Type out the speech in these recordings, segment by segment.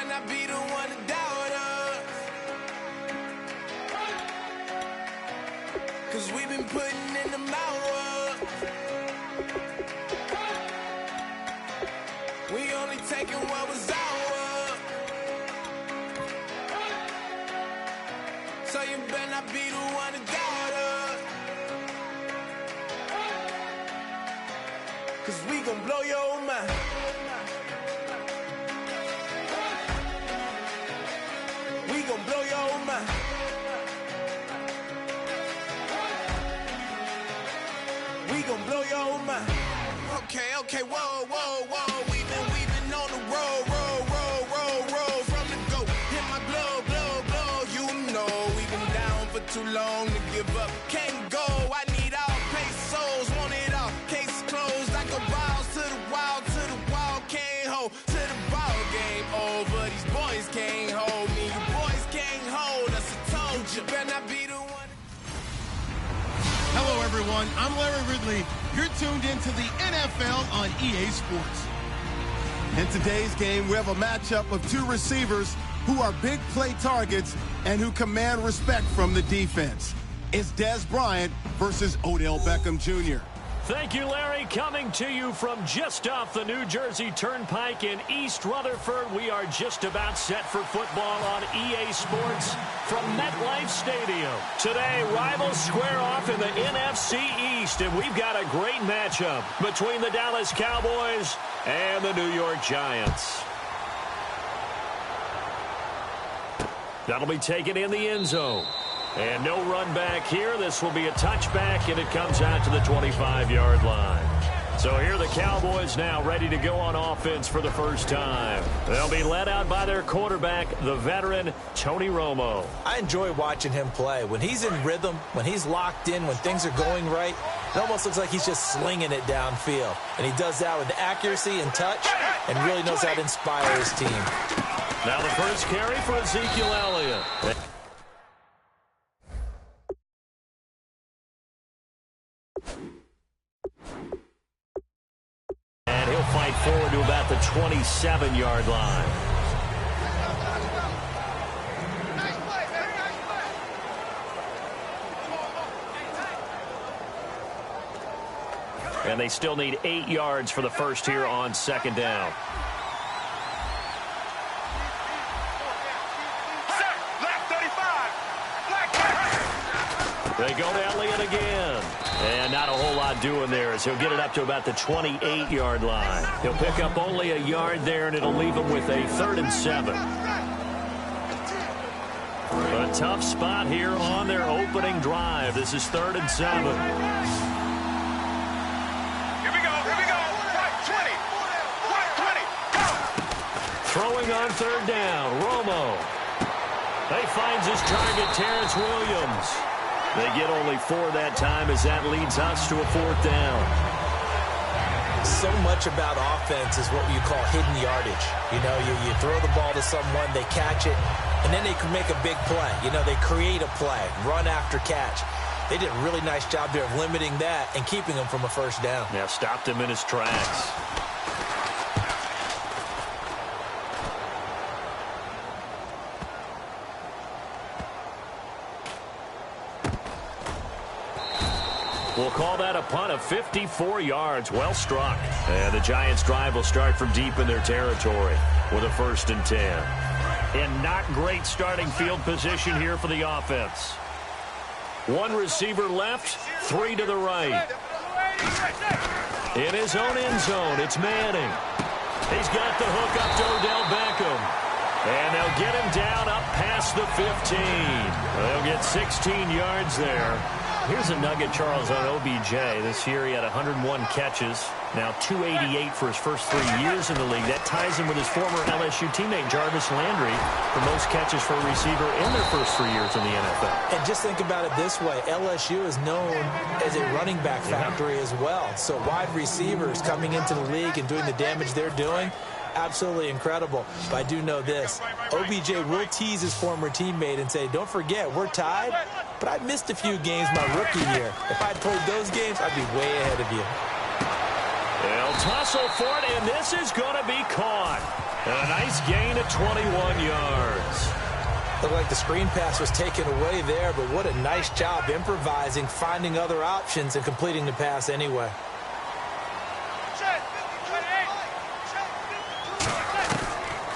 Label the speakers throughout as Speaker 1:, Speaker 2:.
Speaker 1: not be the one to doubt us. 'Cause we've been putting in the hours. We only taking what was ours. So you better not be the one to doubt us. 'Cause we gon' blow your mind. We gon' blow your mind. We gon' blow your mind. Okay, whoa, whoa, whoa. We've been on the road, roll from the go. Hit my blow. You know we've been down for too long to give up. Can't go. I need all pesos, want it all. Case closed like a balls to the wall, can't hold to the ball game over. These boys can't hold me. You boys can't hold us. I told you, better not be the one.
Speaker 2: Hello, everyone. I'm Larry Ridley. You're tuned into the NFL on EA Sports. In today's game, we have a matchup of two receivers who are big play targets and who command respect from the defense. It's Dez Bryant versus Odell Beckham Jr.
Speaker 3: Thank you, Larry. Coming to you from just off the New Jersey Turnpike in East Rutherford. We are just about set for football on EA Sports from MetLife Stadium. Today, rivals square off in the NFC East, and we've got a great matchup between the Dallas Cowboys and the New York Giants. That'll be taken in the end zone. And no run back here. This will be a touchback, and it comes out to the 25-yard line. So here are the Cowboys now ready to go on offense for the first time. They'll be led out by their quarterback, the veteran Tony Romo.
Speaker 4: I enjoy watching him play. When he's in rhythm, when he's locked in, when things are going right, it almost looks like he's just slinging it downfield. And he does that with accuracy and touch and really knows how to inspire his team.
Speaker 3: Now the first carry for Ezekiel Elliott. And he'll fight forward to about the 27-yard line. And they still need 8 yards for the first here on second down. They go to Elliott again. And not a whole lot doing there as he'll get it up to about the 28-yard line. He'll pick up only a yard there, and it'll leave him with a 3rd and 7. A tough spot here on their opening drive. This is 3rd and 7.
Speaker 5: Here we go. 20. Go.
Speaker 3: Throwing on 3rd down, Romo. He finds his target, Terrence Williams. They get only 4 that time as that leads us to a 4th down.
Speaker 4: So much about offense is what you call hidden yardage. You know, you throw the ball to someone, they catch it, and then they can make a big play. You know, they create a play, run after catch. They did a really nice job there of limiting that and keeping him from a 1st down.
Speaker 3: Yeah, stopped him in his tracks. We'll call that a punt of 54 yards. Well struck. And the Giants' drive will start from deep in their territory with a 1st and 10. And not great starting field position here for the offense. 1 receiver left, 3 to the right. In his own end zone, it's Manning. He's got the hook up to Odell Beckham. And they'll get him down up past the 15. They'll get 16 yards there. Here's a nugget, Charles, on OBJ. This year he had 101 catches, now 288 for his first 3 years in the league. That ties him with his former LSU teammate, Jarvis Landry, for most catches for a receiver in their first 3 years in the NFL.
Speaker 4: And just think about it this way. LSU is known as a running back factory as well. So wide receivers coming into the league and doing the damage they're doing, absolutely incredible. But I do know this. OBJ will tease his former teammate and say, don't forget, we're tied, but I missed a few games my rookie year. If I'd played those games, I'd be way ahead of you.
Speaker 3: They'll tussle for it, and this is going to be caught. And a nice gain of 21 yards.
Speaker 4: Looked like the screen pass was taken away there, but what a nice job improvising, finding other options, and completing the pass anyway.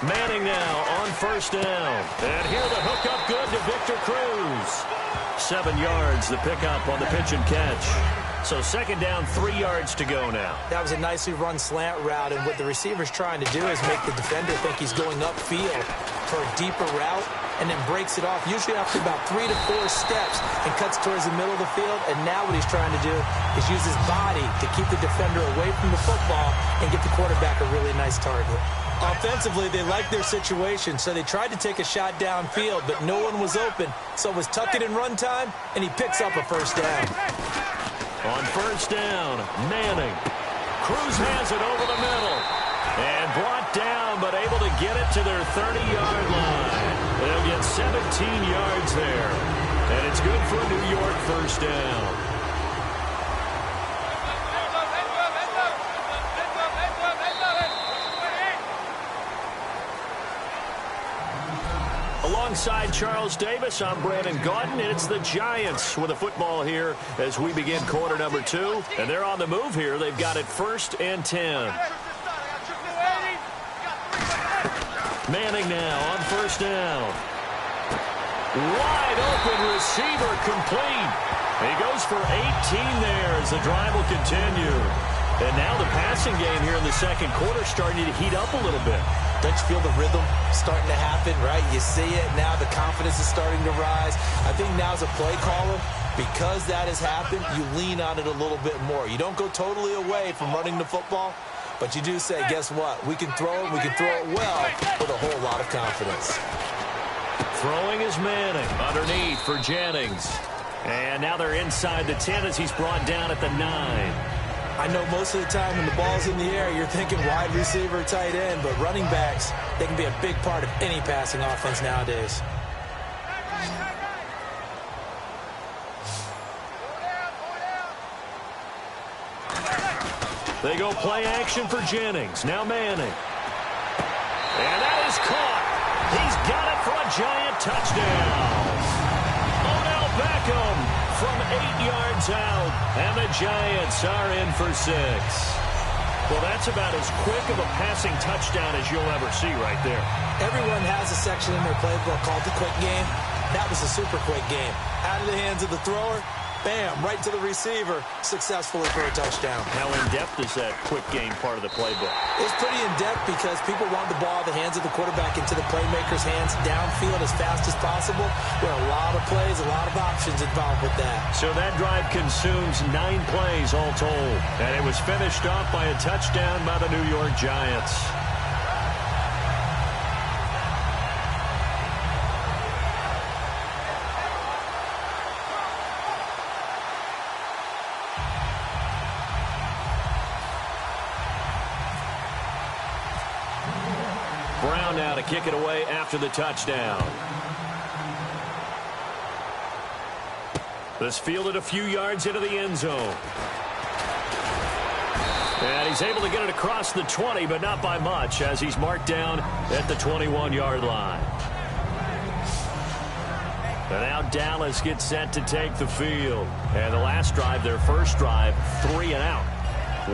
Speaker 3: Manning now on first down. And here the hook up good to Victor Cruz. 7 yards, the pickup on the pitch and catch. So second down, 3 yards to go now.
Speaker 4: That was a nicely run slant route, and what the receiver's trying to do is make the defender think he's going upfield for a deeper route, and then breaks it off, usually after about 3 to 4 steps, and cuts towards the middle of the field. And now what he's trying to do is use his body to keep the defender away from the football and get the quarterback a really nice target. Offensively, they liked their situation, so they tried to take a shot downfield, but no one was open. So it was tuck it in run time, and he picks up a first down.
Speaker 3: On first down, Manning. Cruz has it over the middle. And brought down, but able to get it to their 30-yard line. They'll get 17 yards there. And it's good for a New York first down. Alongside Charles Davis, I'm Brandon Gaudin, and it's the Giants with the football here as we begin quarter number 2. And they're on the move here. They've got it 1st and 10. Manning now on first down. Wide open receiver complete. He goes for 18 there as the drive will continue. And now the passing game here in the second quarter starting to heat up a little bit.
Speaker 4: Don't you feel the rhythm starting to happen, right? You see it. Now the confidence is starting to rise. I think now as a play caller, because that has happened, you lean on it a little bit more. You don't go totally away from running the football, but you do say, guess what? We can throw it. We can throw it well with a whole lot of confidence.
Speaker 3: Throwing is Manning underneath for Jennings. And now they're inside the 10 as he's brought down at the 9.
Speaker 4: I know most of the time when the ball's in the air, you're thinking wide receiver, tight end, but running backs, they can be a big part of any passing offense nowadays.
Speaker 3: They go play action for Jennings. Now Manning. And that is caught. He's got it for a Giant touchdown. Odell Beckham from 8 yards out. And the Giants are in for 6. Well, that's about as quick of a passing touchdown as you'll ever see right there.
Speaker 4: Everyone has a section in their playbook called the quick game. That was a super quick game. Out of the hands of the thrower, bam, right to the receiver, successfully for a touchdown.
Speaker 3: How in-depth is that quick game part of the playbook?
Speaker 4: It's pretty in-depth because people want the ball out of the hands of the quarterback into the playmaker's hands downfield as fast as possible. There are a lot of plays, a lot of options involved with that.
Speaker 3: So that drive consumes 9 plays all told. And it was finished off by a touchdown by the New York Giants. Brown now to kick it away after the touchdown. This fielded a few yards into the end zone. And he's able to get it across the 20, but not by much, as he's marked down at the 21-yard line. And now Dallas gets set to take the field. And the last drive, their first drive, 3 and out.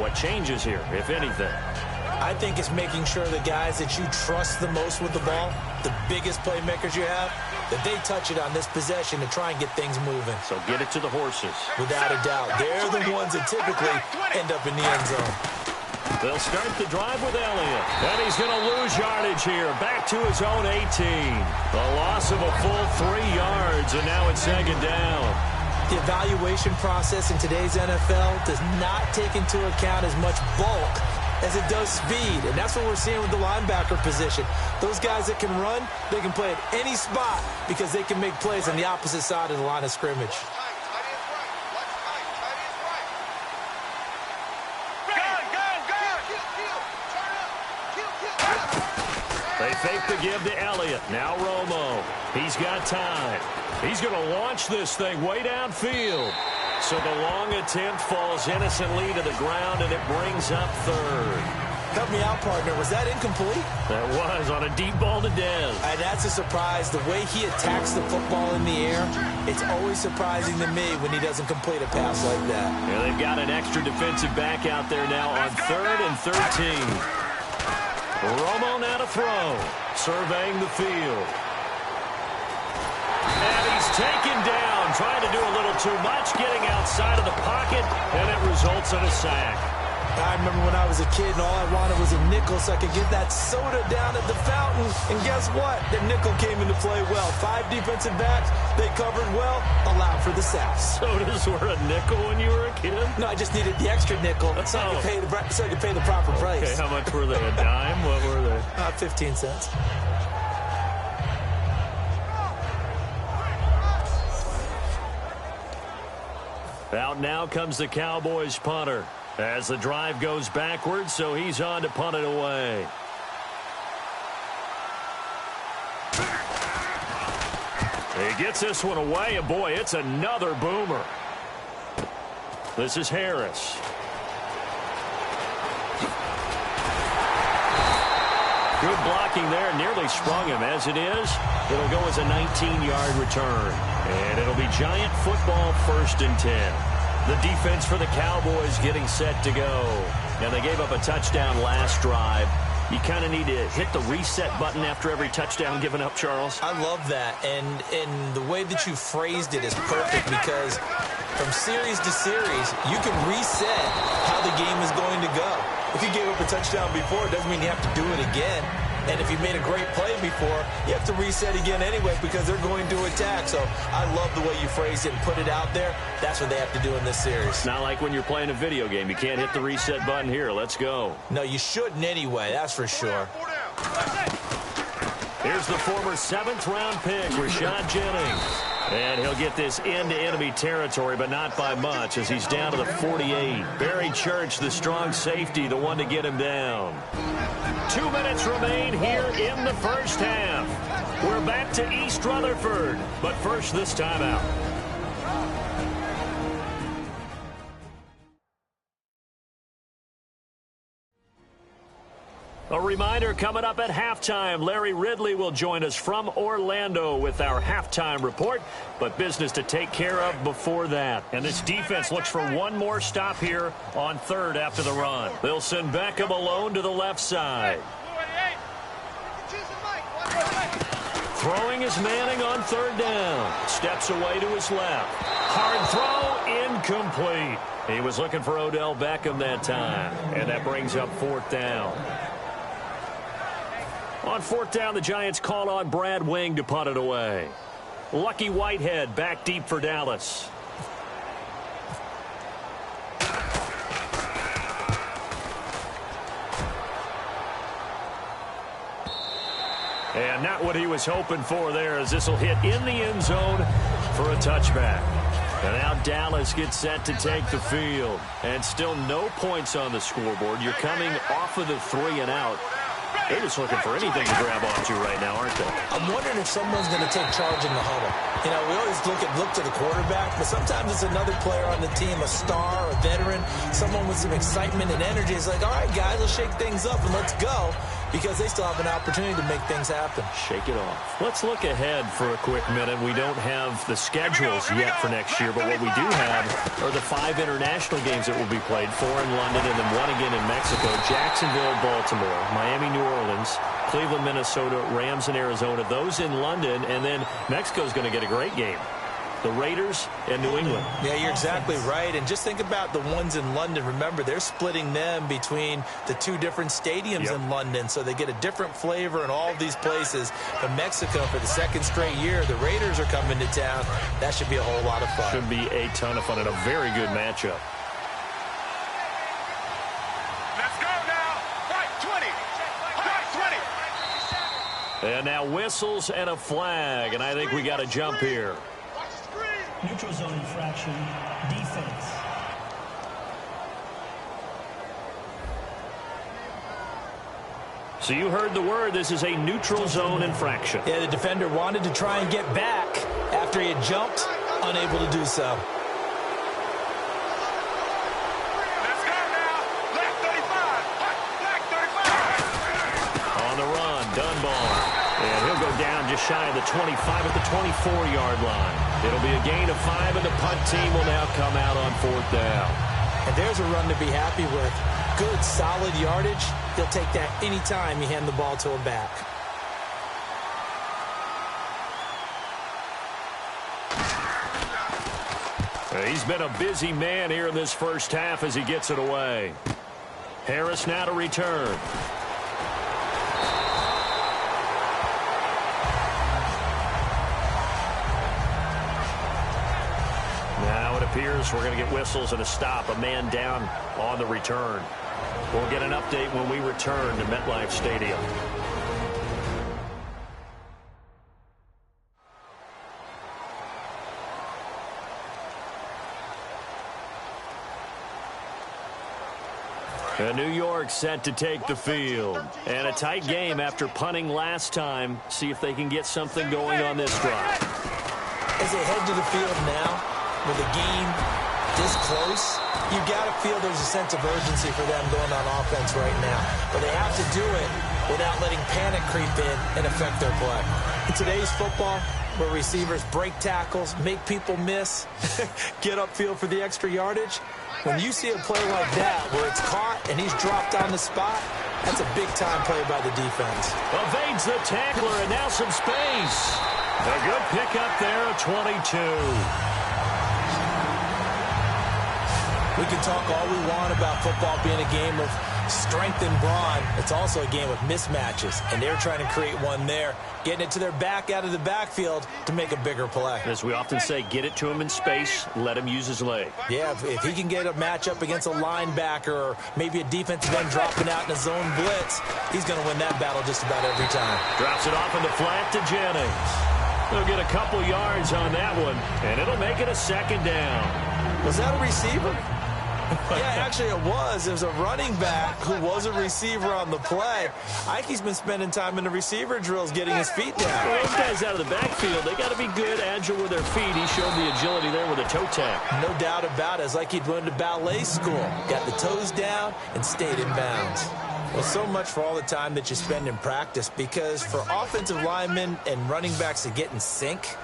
Speaker 3: What changes here, if anything?
Speaker 4: I think it's making sure the guys that you trust the most with the ball, the biggest playmakers you have, that they touch it on this possession to try and get things moving.
Speaker 3: So get it to the horses.
Speaker 4: Without a doubt. They're the ones that typically end up in the end zone.
Speaker 3: They'll start the drive with Elliott. And he's going to lose yardage here. Back to his own 18. A loss of a full 3 yards, and now it's second down.
Speaker 4: The evaluation process in today's NFL does not take into account as much bulk as it does speed, and that's what we're seeing with the linebacker position. Those guys that can run, they can play at any spot because they can make plays on the opposite side of the line of scrimmage.
Speaker 3: They fake the give to Elliott. Now Romo. He's got time. He's going to launch this thing way downfield. So the long attempt falls innocently to the ground, and it brings up third.
Speaker 4: Help me out, partner. Was that incomplete?
Speaker 3: That was on a deep ball to Dez.
Speaker 4: And that's a surprise. The way he attacks the football in the air, it's always surprising to me when he doesn't complete a pass like that.
Speaker 3: Yeah, they've got an extra defensive back out there now on 3rd and 13. Romo now to throw. Surveying the field. And he's taken down, trying to do a little too much, getting outside of the pocket, and it results in a sack.
Speaker 4: I remember when I was a kid and all I wanted was a nickel so I could get that soda down at the fountain. And guess what? The nickel came into play well. 5 defensive backs, they covered well, allowed for the sacks.
Speaker 3: Sodas were a nickel when you were a kid?
Speaker 4: No, I just needed the extra nickel so I could pay the proper price.
Speaker 3: Okay, how much were they? A dime? What were they?
Speaker 4: 15 cents.
Speaker 3: Out now comes the Cowboys punter as the drive goes backwards, so he's on to punt it away. He gets this one away, and boy, it's another boomer. This is Harris. Good blocking there, nearly sprung him. As it is, it'll go as a 19-yard return. And it'll be Giant football, 1st and 10. The defense for the Cowboys getting set to go. Now, they gave up a touchdown last drive. You kind of need to hit the reset button after every touchdown given up, Charles.
Speaker 4: I love that. And the way that you phrased it is perfect because from series to series, you can reset how the game is going to go. If you gave up a touchdown before, it doesn't mean you have to do it again. And if you made a great play before, you have to reset again anyway because they're going to attack. So I love the way you phrased it and put it out there. That's what they have to do in this series.
Speaker 3: It's not like when you're playing a video game. You can't hit the reset button here. Let's go.
Speaker 4: No, you shouldn't anyway. That's for sure.
Speaker 3: Here's the former 7th-round pick, Rashad Jennings. And he'll get this into enemy territory, but not by much as he's down to the 48. Barry Church, the strong safety, the one to get him down. 2 minutes remain here in the first half. We're back to East Rutherford, but first this timeout. A reminder, coming up at halftime, Larry Ridley will join us from Orlando with our halftime report, but business to take care of before that. And this defense looks for one more stop here on 3rd after the run. They'll send Beckham alone to the left side. Throwing is Manning on 3rd down. Steps away to his left. Hard throw, incomplete. He was looking for Odell Beckham that time, and that brings up 4th down. On 4th down, the Giants call on Brad Wing to punt it away. Lucky Whitehead back deep for Dallas. And not what he was hoping for there, as this will hit in the end zone for a touchback. And now Dallas gets set to take the field. And still no points on the scoreboard. You're coming off of the 3 and out. They're just looking for anything to grab onto right now, aren't they?
Speaker 4: I'm wondering if someone's going to take charge in the huddle. You know, we always look to the quarterback, but sometimes it's another player on the team, a star, a veteran, someone with some excitement and energy. It's like, all right, guys, let's shake things up and let's go, because they still have an opportunity to make things happen.
Speaker 3: Shake it off. Let's look ahead for a quick minute. We don't have the schedules yet for next year, but what we do have are the 5 international games that will be played, 4 in London and then 1 again in Mexico, Jacksonville, Baltimore, Miami, New Orleans, Cleveland, Minnesota, Rams, and Arizona. Those in London, and then Mexico's going to get a great game. The Raiders and New England.
Speaker 4: Yeah, you're exactly right. And just think about the ones in London. Remember, they're splitting them between the 2 different stadiums in London, so they get a different flavor in all of these places. But Mexico, for the 2nd straight year, the Raiders are coming to town. That should be a whole lot of fun.
Speaker 3: Should be a ton of fun and a very good matchup.
Speaker 5: Let's go now. Right 20. Right 20.
Speaker 3: And now whistles and a flag, and I think we got a jump here.
Speaker 6: Neutral zone infraction, defense.
Speaker 3: So you heard the word. This is a neutral zone infraction.
Speaker 4: Yeah, the defender wanted to try and get back after he had jumped, unable to do so.
Speaker 5: Let's go now. Left 35. Left
Speaker 3: shy of the 25 at the 24-yard line. It'll be a gain of 5, and the punt team will now come out on 4th down.
Speaker 4: And there's a run to be happy with. Good, solid yardage. He'll take that anytime you hand the ball to a back.
Speaker 3: He's been a busy man here in this first half as he gets it away. Harris now to return. Now it appears we're going to get whistles and a stop. A man down on the return. We'll get an update when we return to MetLife Stadium. New York set to take the field. And a tight game after punting last time. See if they can get something going on this drive.
Speaker 4: As they head to the field now, with the game this close, you got to feel there's a sense of urgency for them going on offense right now. But they have to do it without letting panic creep in and affect their play. In today's football, where receivers break tackles, make people miss, get upfield for the extra yardage, when you see a play like that where it's caught and he's dropped on the spot, that's a big-time play by the defense.
Speaker 3: Evades the tackler, and now some space. A good pickup there at 22.
Speaker 4: We can talk all we want about football being a game of strength and brawn. It's also a game of mismatches, and they're trying to create one there, getting it to their back out of the backfield to make a bigger play.
Speaker 3: As we often say, get it to him in space, let him use his leg.
Speaker 4: Yeah, if he can get a matchup against a linebacker or maybe a defensive end dropping out in a zone blitz, he's going to win that battle just about every time.
Speaker 3: Drops it off in the flat to Jennings. They'll get a couple yards on that one, and it'll make it a 2nd down.
Speaker 4: Was that a receiver? Yeah, actually it was. It was a running back who was a receiver on the play. Ike's been spending time in the receiver drills getting his feet down.
Speaker 3: Well, those guys out of the backfield, they got to be good, agile with their feet. He showed the agility there with a toe tap.
Speaker 4: No doubt about it. It's like he'd went to ballet school. Got the toes down and stayed in bounds. Well, so much for all the time that you spend in practice, because for offensive linemen and running backs to get in sync,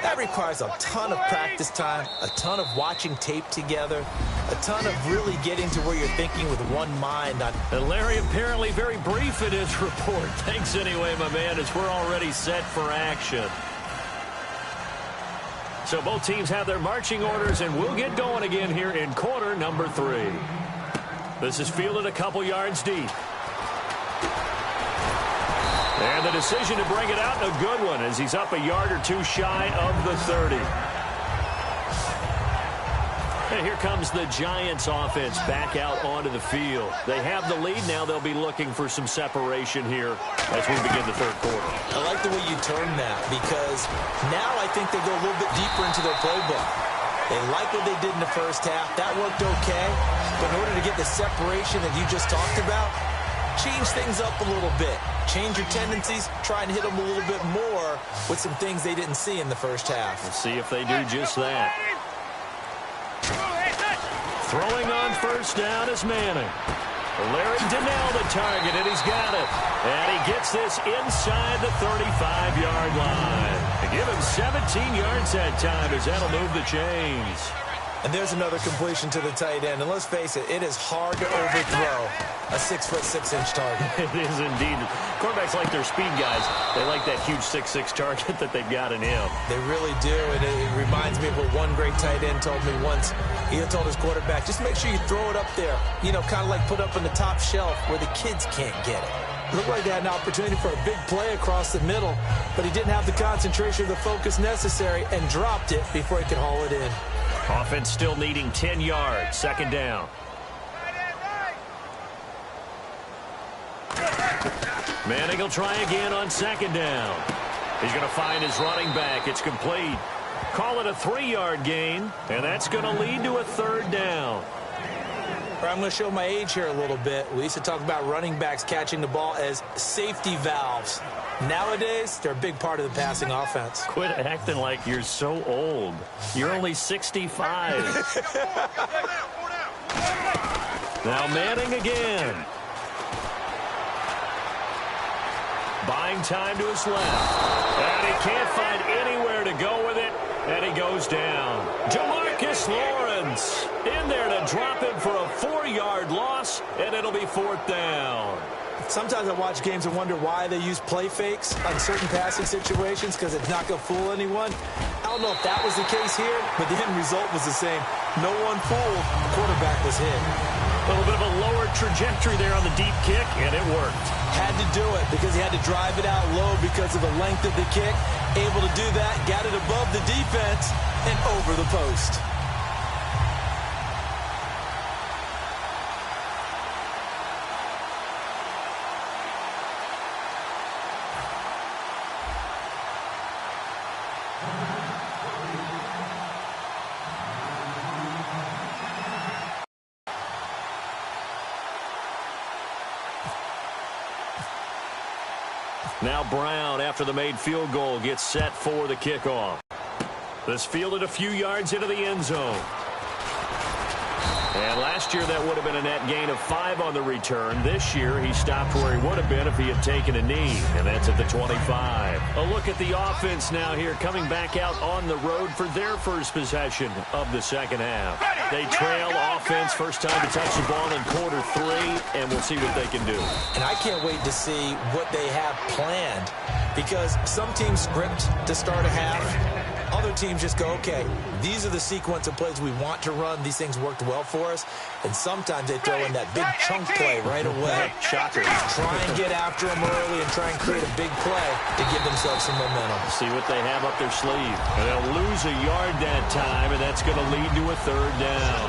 Speaker 4: that requires a ton of practice time, a ton of watching tape together, a ton of really getting to where you're thinking with one mind.
Speaker 3: And Larry apparently very brief in his report. Thanks anyway, my man, as we're already set for action. So both teams have their marching orders, and we'll get going again here in quarter number 3. This is fielded a couple yards deep. And the decision to bring it out, a good one, as he's up a yard or two shy of the 30. And here comes the Giants offense back out onto the field. They have the lead now. They'll be looking for some separation here as we begin the 3rd quarter.
Speaker 4: I like the way you term that, because now I think they go a little bit deeper into their playbook. They like what they did in the first half. That worked okay. But in order to get the separation that you just talked about, change things up a little bit. Change your tendencies, try and hit them a little bit more with some things they didn't see in the first half.
Speaker 3: Let's see if they do just that. Throwing on 1st down is Manning. Larry Donnell the target, and he's got it. And he gets this inside the 35-yard line. They give him 17 yards that time, as that'll move the chains.
Speaker 4: And there's another completion to the tight end. And let's face it, it is hard to overthrow a 6'6" target.
Speaker 3: It is indeed. Quarterbacks like their speed guys. They like that huge 6'6" target that they've got in him.
Speaker 4: They really do. And it reminds me of what one great tight end told me once. He told his quarterback, just make sure you throw it up there. You know, kind of like put up on the top shelf where the kids can't get it. It looked like they had an opportunity for a big play across the middle, but he didn't have the concentration or the focus necessary and dropped it before he could haul it in.
Speaker 3: Offense still needing 10 yards. 2nd down. Manning will try again on 2nd down. He's going to find his running back. It's complete. Call it a 3-yard gain, and that's going to lead to a 3rd down.
Speaker 4: I'm going to show my age here a little bit. We used to talk about running backs catching the ball as safety valves. Nowadays, they're a big part of the passing offense.
Speaker 3: Quit acting like you're so old. You're only 65. Now Manning again. buying time to his left. And he can't find anywhere to go with it, and he goes down. Jamarcus Lawrence in there to drop him for a 4-yard loss, and it'll be 4th down.
Speaker 4: Sometimes I watch games and wonder why they use play fakes on certain passing situations because it's not going to fool anyone. I don't know if that was the case here, but the end result was the same. No one fooled. The quarterback was hit.
Speaker 3: A little bit of a lower trajectory there on the deep kick, and it worked.
Speaker 4: Had to do it because he had to drive it out low because of the length of the kick. Able to do that, got it above the defense and over the post.
Speaker 3: Now Brown, after the made field goal, gets set for the kickoff. This fielded a few yards into the end zone. And last year that would have been a net gain of 5 on the return. This year he stopped where he would have been if he had taken a knee, and that's at the 25. A look at the offense now here, coming back out on the road for their first possession of the second half. They trail offense, first time to touch the ball in quarter 3, and we'll see what they can do.
Speaker 4: And I can't wait to see what they have planned because some teams script to start a half. Other teams just go, okay, these are the sequence of plays we want to run. These things worked well for us. And sometimes they throw in that big chunk play right away.
Speaker 3: Shocker.
Speaker 4: Try and get after them early and try and create a big play to give themselves some momentum.
Speaker 3: See what they have up their sleeve. And they'll lose a yard that time, and that's going to lead to a 3rd down.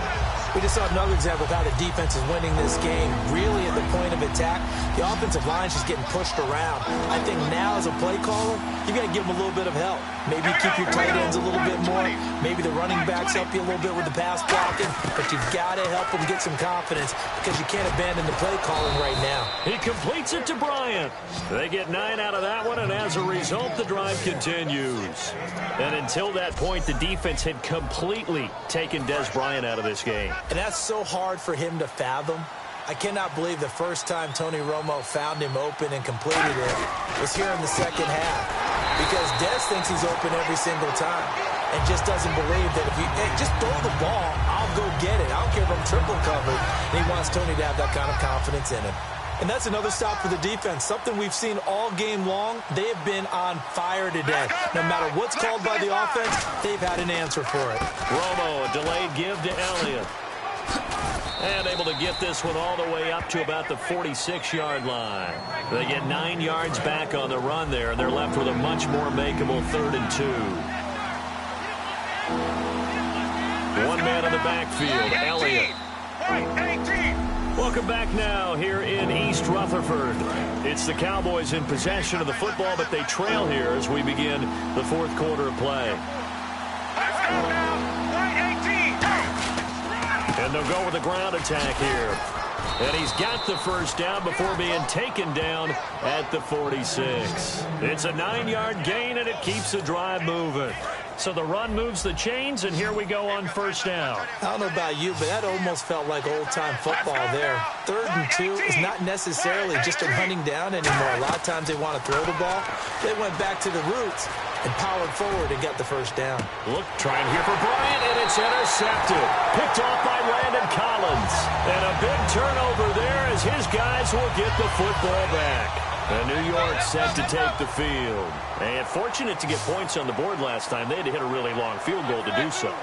Speaker 4: We just saw another example of how the defense is winning this game. Really at the point of attack, the offensive line is just getting pushed around. I think now as a play caller, you got to give them a little bit of help. Maybe keep your tight ends a little bit more. Maybe the running backs help you a little bit with the pass blocking. But you've got to help them get some confidence because you can't abandon the play calling right now.
Speaker 3: He completes it to Bryant. They get 9 out of that one, and as a result, the drive continues. And until that point, the defense had completely taken Des Bryant out of this game.
Speaker 4: And that's so hard for him to fathom. I cannot believe the first time Tony Romo found him open and completed it was here in the second half. Because Des thinks he's open every single time and just doesn't believe that if you just throw the ball, I'll go get it. I don't care if I'm triple covered. And he wants Tony to have that kind of confidence in him. And that's another stop for the defense, something we've seen all game long. They have been on fire today. No matter what's called by the offense, they've had an answer for it.
Speaker 3: Romo, a delayed give to Elliott. And able to get this one all the way up to about the 46-yard line. They get 9 yards back on the run there, and they're left with a much more makeable 3rd and 2. One man in the backfield, Elliott. Welcome back now here in East Rutherford. It's the Cowboys in possession of the football, but they trail here as we begin the 4th quarter of play.
Speaker 5: Let's go now.
Speaker 3: And they'll go with the ground attack here. And he's got the first down before being taken down at the 46. It's a 9-yard gain, and it keeps the drive moving. So the run moves the chains, and here we go on first down.
Speaker 4: I don't know about you, but that almost felt like old-time football there. 3rd and 2 is not necessarily just a running down anymore. A lot of times they want to throw the ball. They went back to the roots and powered forward and got the first down.
Speaker 3: Look, trying here for Bryant, and it's intercepted. Picked off by Landon Collins. And a big turnover there as his guys will get the football back. And New York set to take the field. And fortunate to get points on the board last time. They had to hit a really long field goal to do so.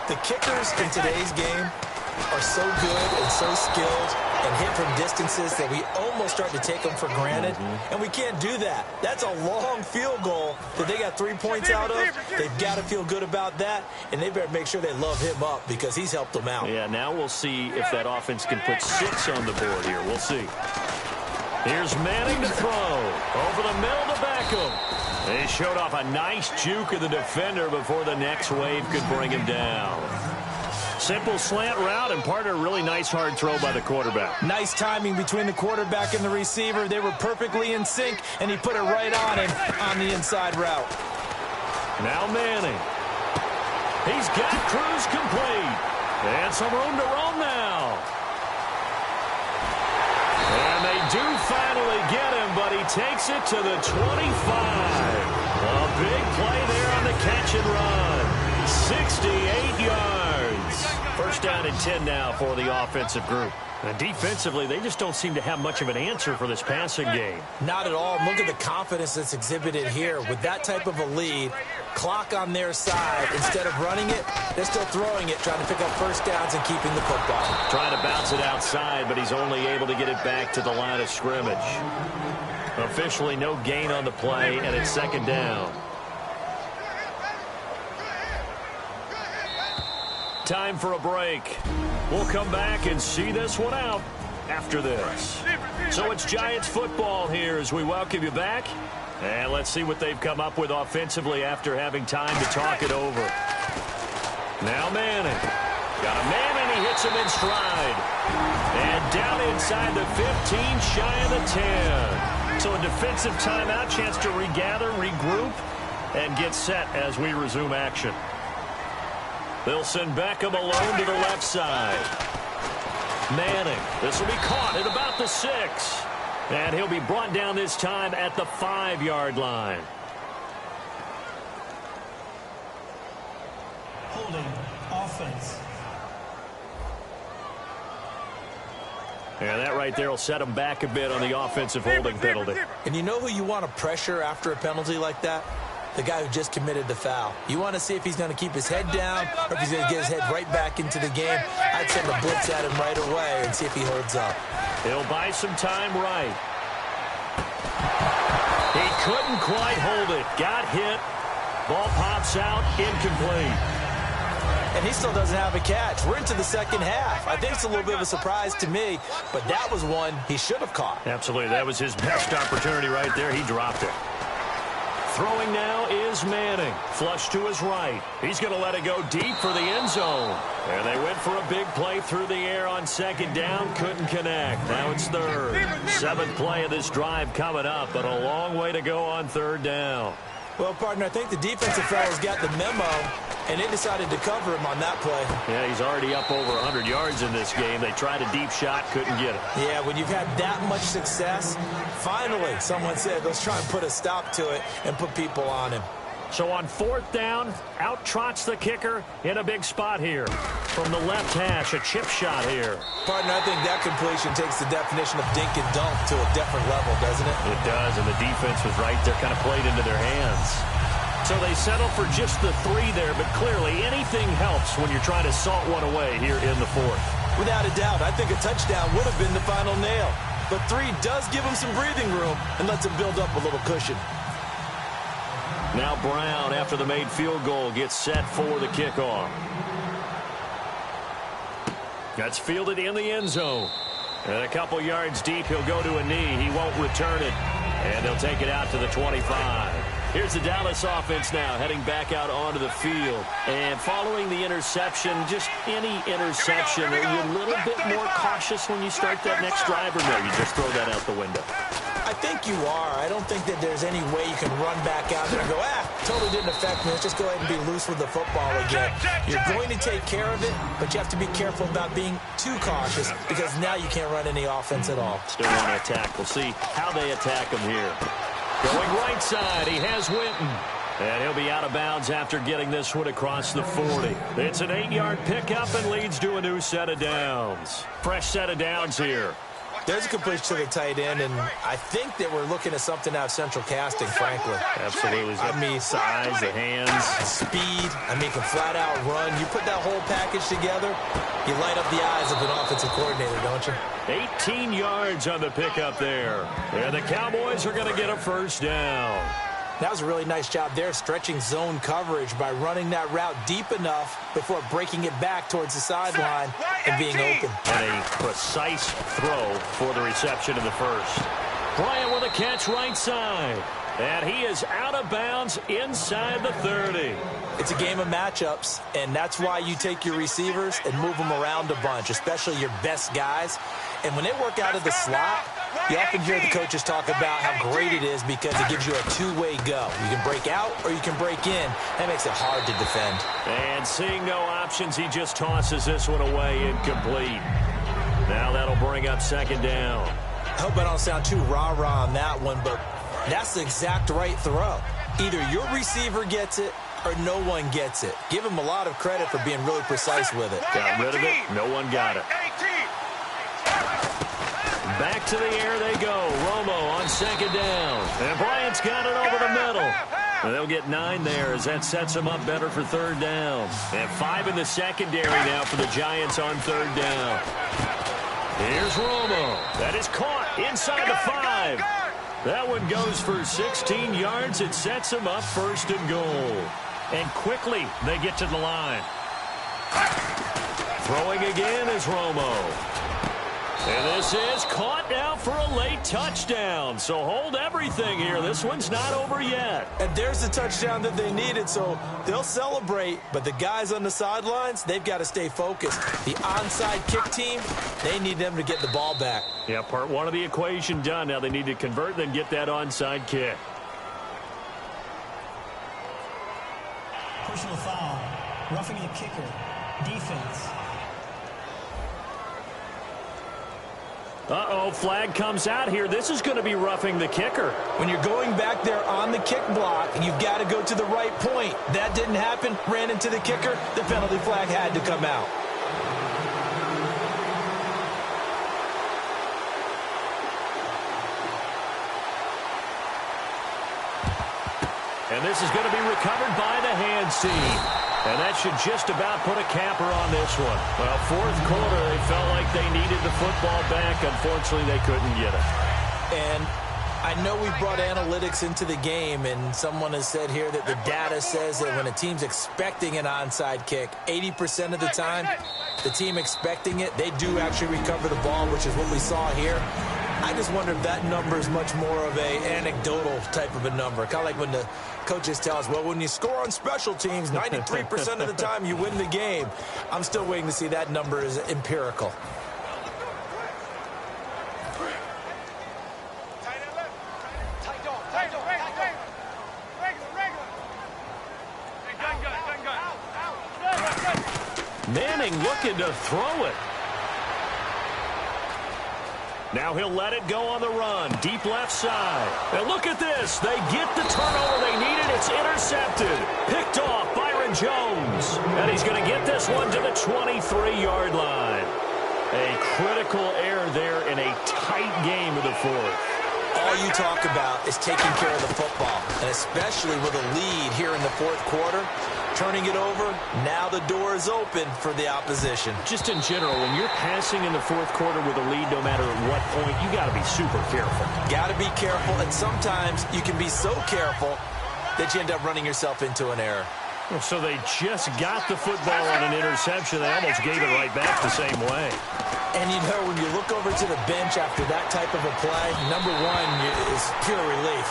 Speaker 4: The kickers in today's game are so good and so skilled and hit from distances that we almost start to take them for granted. And we can't do that. That's a long field goal that they got 3 points out of. They've got to feel good about that, and they better make sure they love him up because he's helped them out.
Speaker 3: Yeah, now we'll see if that offense can put 6 on the board here. We'll see. Here's Manning to throw. Over the middle to Beckham. He showed off a nice juke of the defender before the next wave could bring him down. Simple slant route, and part of a really nice hard throw by the quarterback.
Speaker 4: Nice timing between the quarterback and the receiver. They were perfectly in sync, and he put it right on him on the inside route.
Speaker 3: Now Manning. He's got Cruz complete. And some room to roam now. And they do finally get him, but he takes it to the 25. A big play there on the catch and run. 68 yards. First down and 10 now for the offensive group. And defensively, they just don't seem to have much of an answer for this passing game.
Speaker 4: Not at all. Look at the confidence that's exhibited here. With that type of a lead, clock on their side, instead of running it, they're still throwing it, trying to pick up first downs and keeping the football.
Speaker 3: Trying to bounce it outside, but he's only able to get it back to the line of scrimmage. Officially no gain on the play, and it's second down. Time for a break. We'll come back and see this one out after this. So it's Giants football here as we welcome you back. And let's see what they've come up with offensively after having time to talk it over. Now Manning. Got a man and he hits him in stride. And down inside the 15, shy of the 10. So a defensive timeout, chance to regather, regroup, and get set as we resume action. They'll send Beckham alone to the left side. Manning. This will be caught at about the 6. And he'll be brought down this time at the 5-yard line.
Speaker 6: Holding offense.
Speaker 3: And that right there will set him back a bit on the offensive holding penalty.
Speaker 4: And you know who you want to pressure after a penalty like that? The guy who just committed the foul. You want to see if he's going to keep his head down or if he's going to get his head right back into the game. I'd send a blitz at him right away and see if he holds up.
Speaker 3: He'll buy some time right. He couldn't quite hold it. Got hit. Ball pops out. Incomplete.
Speaker 4: And he still doesn't have a catch. We're into the second half. I think it's a little bit of a surprise to me, but that was one he should have caught.
Speaker 3: Absolutely. That was his best opportunity right there. He dropped it. Throwing now is Manning. Flush to his right. He's going to let it go deep for the end zone. And they went for a big play through the air on second down. Couldn't connect. Now it's third. 7th play of this drive coming up, but a long way to go on third down.
Speaker 4: Well, partner, I think the defensive fellas got the memo, and they decided to cover him on that play.
Speaker 3: Yeah, he's already up over 100 yards in this game. They tried a deep shot, couldn't get it.
Speaker 4: Yeah, when you've had that much success, finally someone said, let's try and put a stop to it and put people on him.
Speaker 3: So on 4th down, out trots the kicker in a big spot here. From the left hash, a chip shot here.
Speaker 4: Partner, I think that completion takes the definition of dink and dunk to a different level, doesn't it?
Speaker 3: It does, and the defense was right there, kind of played into their hands. So they settle for just the 3 there, but clearly anything helps when you're trying to salt one away here in the 4th.
Speaker 4: Without a doubt, I think a touchdown would have been the final nail. But 3 does give him some breathing room and lets him build up a little cushion.
Speaker 3: Now Brown, after the made field goal, gets set for the kickoff. That's fielded in the end zone. And a couple yards deep, he'll go to a knee. He won't return it. And they'll take it out to the 25. Here's the Dallas offense now heading back out onto the field. And following the interception, just any interception, are you a little bit more cautious when you start that next drive, or no, you just throw that out the window?
Speaker 4: I think you are. I don't think that there's any way you can run back out there and go, totally didn't affect me. Let's just go ahead and be loose with the football again. You're going to take care of it, but you have to be careful about being too cautious because now you can't run any offense at all.
Speaker 3: Still want to attack. We'll see how they attack him here. Going right side, he has Winton. And he'll be out of bounds after getting this one across the 40. It's an 8-yard pickup and leads to a new set of downs. Fresh set of downs here.
Speaker 4: There's a completion to the tight end, and I think that we're looking at something out of central casting, frankly.
Speaker 3: Absolutely. I mean, size, the hands.
Speaker 4: Speed. I mean, can flat out run. You put that whole package together, you light up the eyes of an offensive coordinator, don't you?
Speaker 3: 18 yards on the pickup there. And the Cowboys are going to get a first down.
Speaker 4: That was a really nice job there, stretching zone coverage by running that route deep enough before breaking it back towards the sideline and being open.
Speaker 3: And a precise throw for the reception in the first. Bryant with a catch right side. And he is out of bounds inside the 30.
Speaker 4: It's a game of matchups, and that's why you take your receivers and move them around a bunch, especially your best guys. And when they work out of the slot, you often hear the coaches talk about how great it is because it gives you a two-way go. You can break out or you can break in. That makes it hard to defend.
Speaker 3: And seeing no options, he just tosses this one away incomplete. Now that'll bring up second down.
Speaker 4: I hope I don't sound too rah-rah on that one, but that's the exact right throw. Either your receiver gets it or no one gets it. Give him a lot of credit for being really precise with it.
Speaker 3: Got rid of it. No one got it. Back to the air they go. Romo on second down. And Bryant's got it over the middle. And they'll get 9 there as that sets them up better for third down. And 5 in the secondary now for the Giants on third down. Here's Romo. That is caught inside the 5. That one goes for 16 yards. It sets them up first and goal. And quickly they get to the line. Throwing again is Romo. And this is caught now for a late touchdown. So hold everything here. This one's not over yet.
Speaker 4: And there's the touchdown that they needed, so they'll celebrate. But the guys on the sidelines, they've got to stay focused. The onside kick team, they need them to get the ball back.
Speaker 3: Yeah, part one of the equation done. Now they need to convert and get that onside kick.
Speaker 6: Personal foul. Roughing the kicker. Defense.
Speaker 3: Uh-oh, flag comes out here. This is going to be roughing the kicker.
Speaker 4: When you're going back there on the kick block, you've got to go to the right point. That didn't happen. Ran into the kicker. The penalty flag had to come out.
Speaker 3: And this is going to be recovered by the hands team. And that should just about put a capper on this one. Well, fourth quarter, they felt like they needed the football back. Unfortunately, they couldn't get it.
Speaker 4: And I know we brought analytics into the game, and someone has said here that the data says that when a team's expecting an onside kick, 80% of the time, the team expecting it, they do actually recover the ball, which is what we saw here. I just wonder if that number is much more of a anecdotal type of a number. Kind of like when the coaches tell us, well, when you score on special teams, 93% of the time you win the game. I'm still waiting to see that number is empirical.
Speaker 3: Manning looking to throw it. Now he'll let it go on the run. Deep left side. And look at this. They get the turnover they needed. It's intercepted. Picked off Byron Jones. And he's going to get this one to the 23-yard line. A critical error there in a tight game of the fourth.
Speaker 4: All you talk about is taking care of the football, and especially with a lead here in the fourth quarter, turning it over, now the door is open for the opposition.
Speaker 3: Just in general, when you're passing in the fourth quarter with a lead, no matter at what point, you got to be super careful.
Speaker 4: Got to be careful, and sometimes you can be so careful that you end up running yourself into an error.
Speaker 3: So they just got the football on an interception. They almost gave it right back the same way.
Speaker 4: And, you know, when you look over to the bench after that type of a play, number one is pure relief.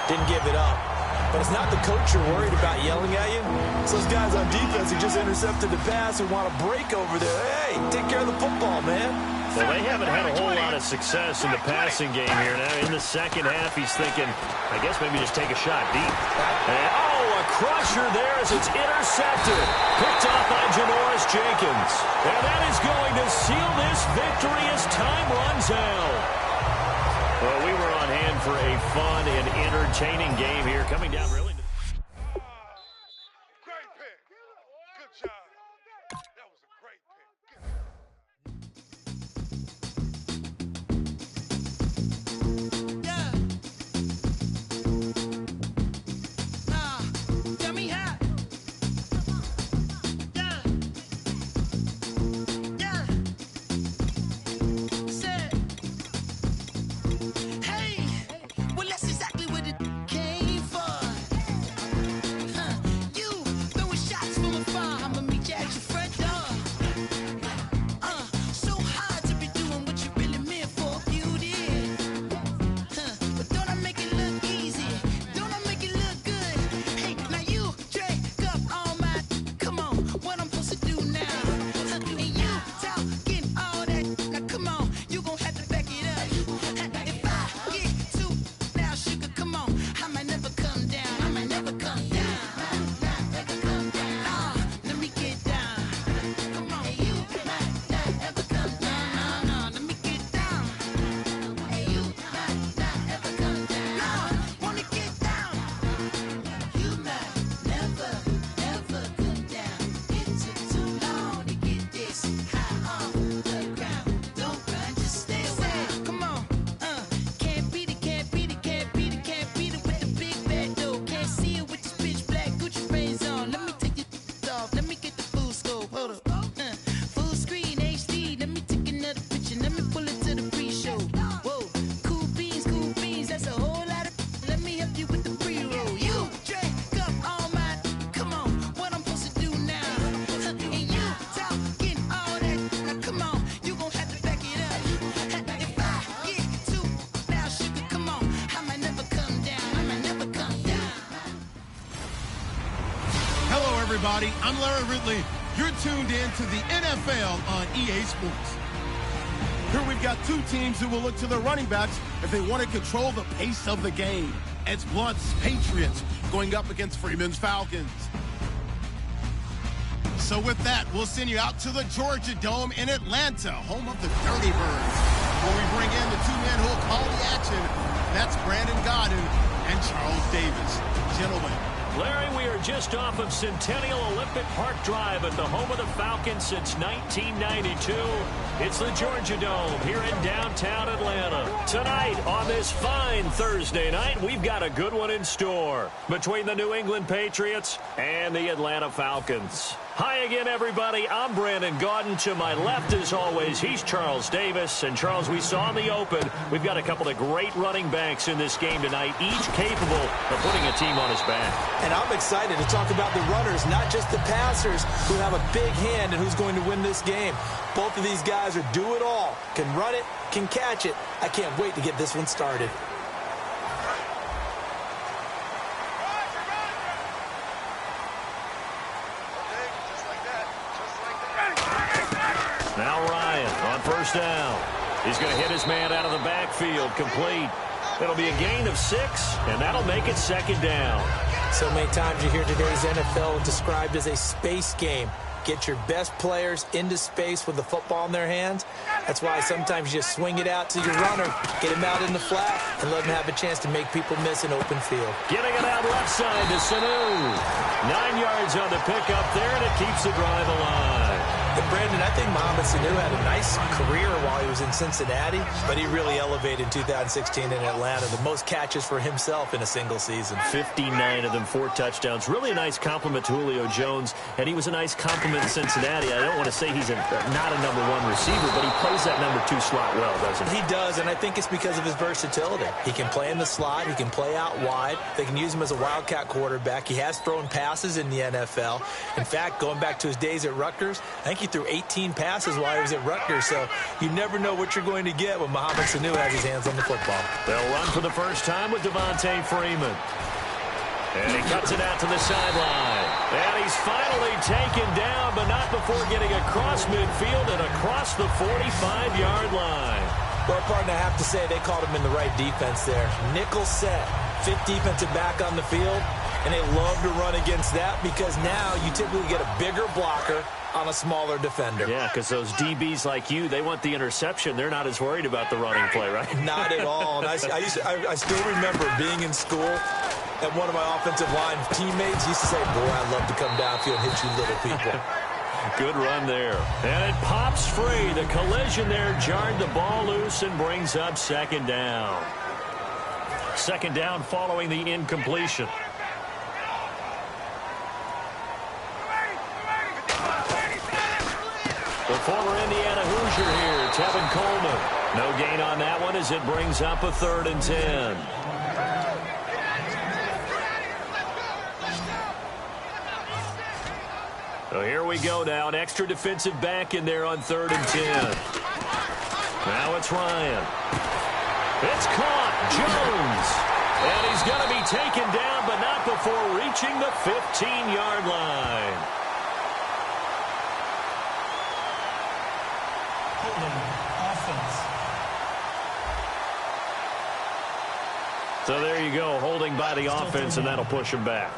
Speaker 4: Didn't give it up. But it's not the coach you're worried about yelling at you. It's those guys on defense who just intercepted the pass who want to break over there. Hey, take care of the football, man.
Speaker 3: Well, they haven't had a whole lot of success in the passing game here. Now, in the second half, he's thinking, I guess maybe just take a shot deep. And, a crusher there as it's intercepted. Picked off by Janoris Jenkins. And that is going to seal this victory as time runs out. Well, we were on hand for a fun and entertaining game here. Coming down really.
Speaker 5: Great pick. Good job. That was a great pick.
Speaker 2: everybody. I'm Larry Ridley. You're tuned in to the NFL on EA Sports. Here we've got two teams who will look to their running backs if they want to control the pace of the game. It's Blunt's Patriots going up against Freeman's Falcons. So with that, we'll send you out to the Georgia Dome in Atlanta, home of the Dirty Birds, where we bring in the two men who will call the action. That's Brandon Gaudin and Charles Davis. Gentlemen.
Speaker 3: Larry, we are just off of Centennial Olympic Park Drive at the home of the Falcons since 1992. It's the Georgia Dome here in downtown Atlanta. Tonight, on this fine Thursday night, we've got a good one in store between the New England Patriots and the Atlanta Falcons. Hi again, everybody. I'm Brandon Gaudin. To my left, as always, he's Charles Davis. And, Charles, we saw in the open, we've got a couple of great running backs in this game tonight, each capable of putting a team on his back.
Speaker 4: And I'm excited to talk about the runners, not just the passers, who have a big hand and who's going to win this game. Both of these guys are do it all, can run it, can catch it. I can't wait to get this one started.
Speaker 3: Now Ryan on first down. He's going to hit his man out of the backfield, complete. It'll be a gain of 6, and that'll make it second down.
Speaker 4: So many times you hear today's NFL described as a space game. Get your best players into space with the football in their hands. That's why sometimes you just swing it out to your runner, get him out in the flat, and let him have a chance to make people miss an open field.
Speaker 3: Getting it out left side to Sanu. 9 yards on the pickup there, and it keeps the drive alive.
Speaker 4: And Brandon, I think Mohamed Sanu had a nice career while he was in Cincinnati, but he really elevated in 2016 in Atlanta. The most catches for himself in a single season.
Speaker 3: 59 of them, 4 touchdowns. Really a nice compliment to Julio Jones, and he was a nice compliment in Cincinnati. I don't want to say he's not a number 1 receiver, but he plays that number 2 slot well, doesn't he?
Speaker 4: He does, and I think it's because of his versatility. He can play in the slot. He can play out wide. They can use him as a wildcat quarterback. He has thrown passes in the NFL. In fact, going back to his days at Rutgers, I think he threw 18 passes while he was at Rutgers, so you never know what you're going to get when Mohamed Sanu has his hands on the football.
Speaker 3: They'll run for the first time with Devontae Freeman. And he cuts it out to the sideline. And he's finally taken down, but not before getting across midfield and across the 45-yard line.
Speaker 4: Well, partner, I have to say they called him in the right defense there. Nickel set, 5th defensive back on the field, and they love to run against that because now you typically get a bigger blocker on a smaller defender.
Speaker 3: Yeah, because those DBs like you, they want the interception. They're not as worried about the running play, right?
Speaker 4: Not at all. And I still remember being in school, and one of my offensive line teammates used to say, boy, I'd love to come downfield and hit you little people.
Speaker 3: Good run there. And it pops free. The collision there jarred the ball loose and brings up second down. Second down following the incompletion. The former Indiana Hoosier here, Tevin Coleman. No gain on that one as it brings up a 3rd and 10. So here we go now. An extra defensive back in there on 3rd and 10. Now it's Ryan. It's caught. Jones. And he's going to be taken down, but not before reaching the 15-yard line.
Speaker 6: Offense.
Speaker 3: So there you go, holding by the offense, and that'll push him back.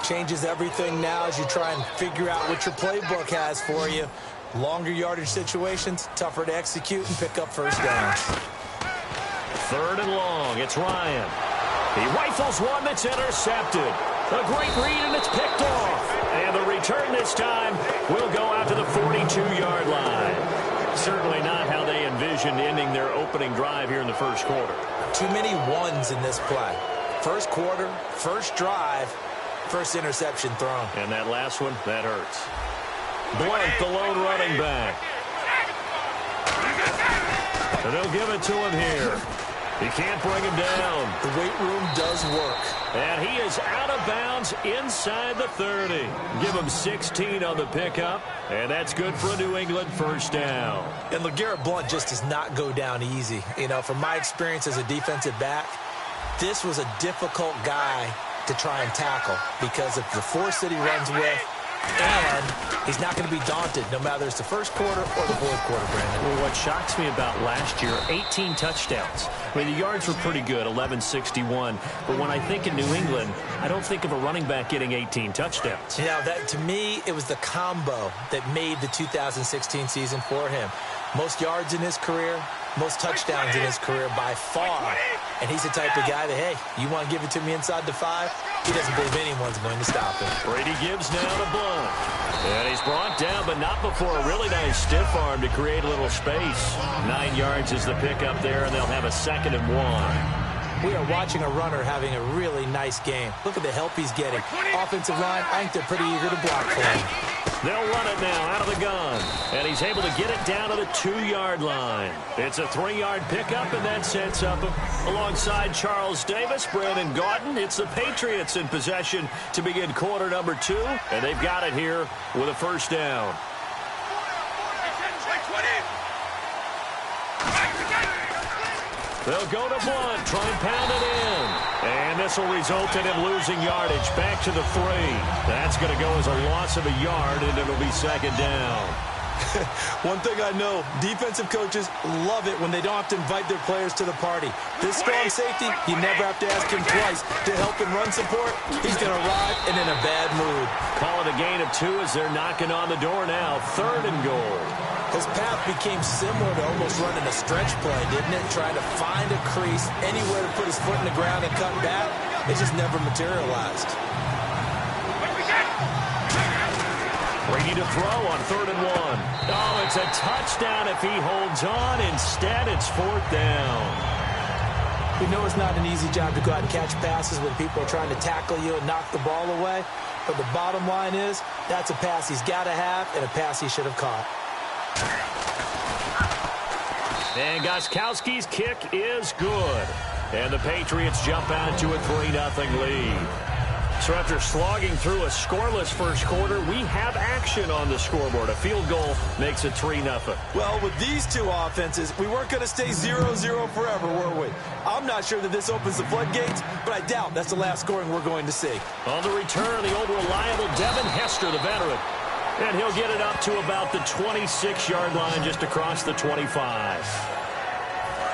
Speaker 4: Changes everything now as you try and figure out what your playbook has for you. Longer yardage situations, tougher to execute and pick up first downs.
Speaker 3: 3rd and long, it's Ryan. He rifles one that's intercepted. A great read, and it's picked off. And the return this time will go out to the 42-yard line. Certainly not how they envisioned ending their opening drive here in the first quarter.
Speaker 4: Too many ones in this play. First quarter, first drive, first interception thrown.
Speaker 3: And that last one, that hurts. Blunt, the lone running back. And they'll give it to him here. He can't bring him down.
Speaker 4: The weight room does work.
Speaker 3: And he is out of bounds inside the 30. Give him 16 on the pickup, and that's good for a New England first down.
Speaker 4: And LeGarrette Blount just does not go down easy. You know, from my experience as a defensive back, this was a difficult guy to try and tackle because of the force that he runs with and he's not going to be daunted no matter it's the first quarter or the fourth quarter, Brandon.
Speaker 3: Well, what shocks me about last year, 18 touchdowns. I mean, the yards were pretty good, 1161. But when I think of New England, I don't think of a running back getting 18 touchdowns.
Speaker 4: Yeah, that to me, it was the combo that made the 2016 season for him. Most yards in his career, most touchdowns in his career by far. And he's the type of guy that, hey, you want to give it to me inside the 5? He doesn't believe anyone's going to stop him.
Speaker 3: Brady gives now to Blunt. And he's brought down, but not before a really nice stiff arm to create a little space. 9 yards is the pickup there, and they'll have a 2nd and 1.
Speaker 4: We are watching a runner having a really nice game. Look at the help he's getting. Offensive line, I think they're pretty eager to block for him.
Speaker 3: They'll run it now out of the gun. And he's able to get it down to the 2-yard line. It's a 3-yard pickup, and that sets up alongside Charles Davis, Brandon Gaudin. It's the Patriots in possession to begin quarter number 2. And they've got it here with a first down. They'll go to Blunt, try and pound it in. And this will result in him losing yardage back to the 3. That's going to go as a loss of a yard, and it'll be 2nd down.
Speaker 4: One thing I know, defensive coaches love it when they don't have to invite their players to the party. This strong safety, you never have to ask him twice to help in run support. He's going to arrive and in a bad mood.
Speaker 3: Call it a gain of 2 as they're knocking on the door now. 3rd and goal.
Speaker 4: His path became similar to almost running a stretch play, didn't it? Trying to find a crease, anywhere to put his foot in the ground and cut back. It just never materialized.
Speaker 3: Brady to throw on 3rd and 1. Oh, it's a touchdown if he holds on. Instead, it's 4th down.
Speaker 4: We know it's not an easy job to go out and catch passes when people are trying to tackle you and knock the ball away. But the bottom line is, that's a pass he's got to have and a pass he should have caught.
Speaker 3: And Gostkowski's kick is good. And the Patriots jump out to a 3-0 lead. So after slogging through a scoreless first quarter, we have action on the scoreboard. A field goal makes it 3-0.
Speaker 4: Well, with these two offenses, we weren't going to stay 0-0 forever, were we? I'm not sure that this opens the floodgates, but I doubt that's the last scoring we're going to see.
Speaker 3: On the return, the old reliable Devin Hester, the veteran. And he'll get it up to about the 26-yard line, just across the 25.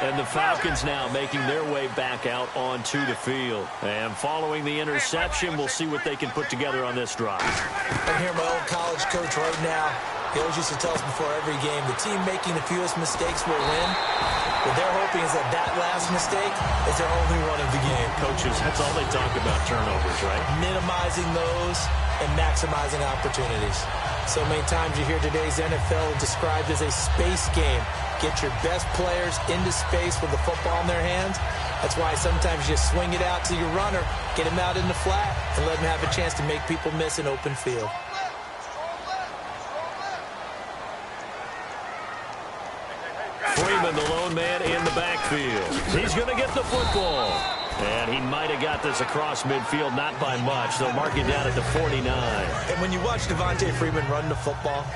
Speaker 3: And the Falcons now making their way back out onto the field. And following the interception, we'll see what they can put together on this drive.
Speaker 4: I hear my old college coach right now. He always used to tell us before every game, the team making the fewest mistakes will win. What they're hoping is that that last mistake is their only one of the game.
Speaker 3: Coaches, that's all they talk about, turnovers, right?
Speaker 4: Minimizing those and maximizing opportunities. So many times you hear today's NFL described as a space game. Get your best players into space with the football in their hands. That's why sometimes you swing it out to your runner, get him out in the flat, and let him have a chance to make people miss an open field.
Speaker 3: Freeman, the lone man in the backfield. He's going to get the football. And he might have got this across midfield, not by much. They'll mark it down at the 49.
Speaker 4: And when you watch Devontae Freeman run the football,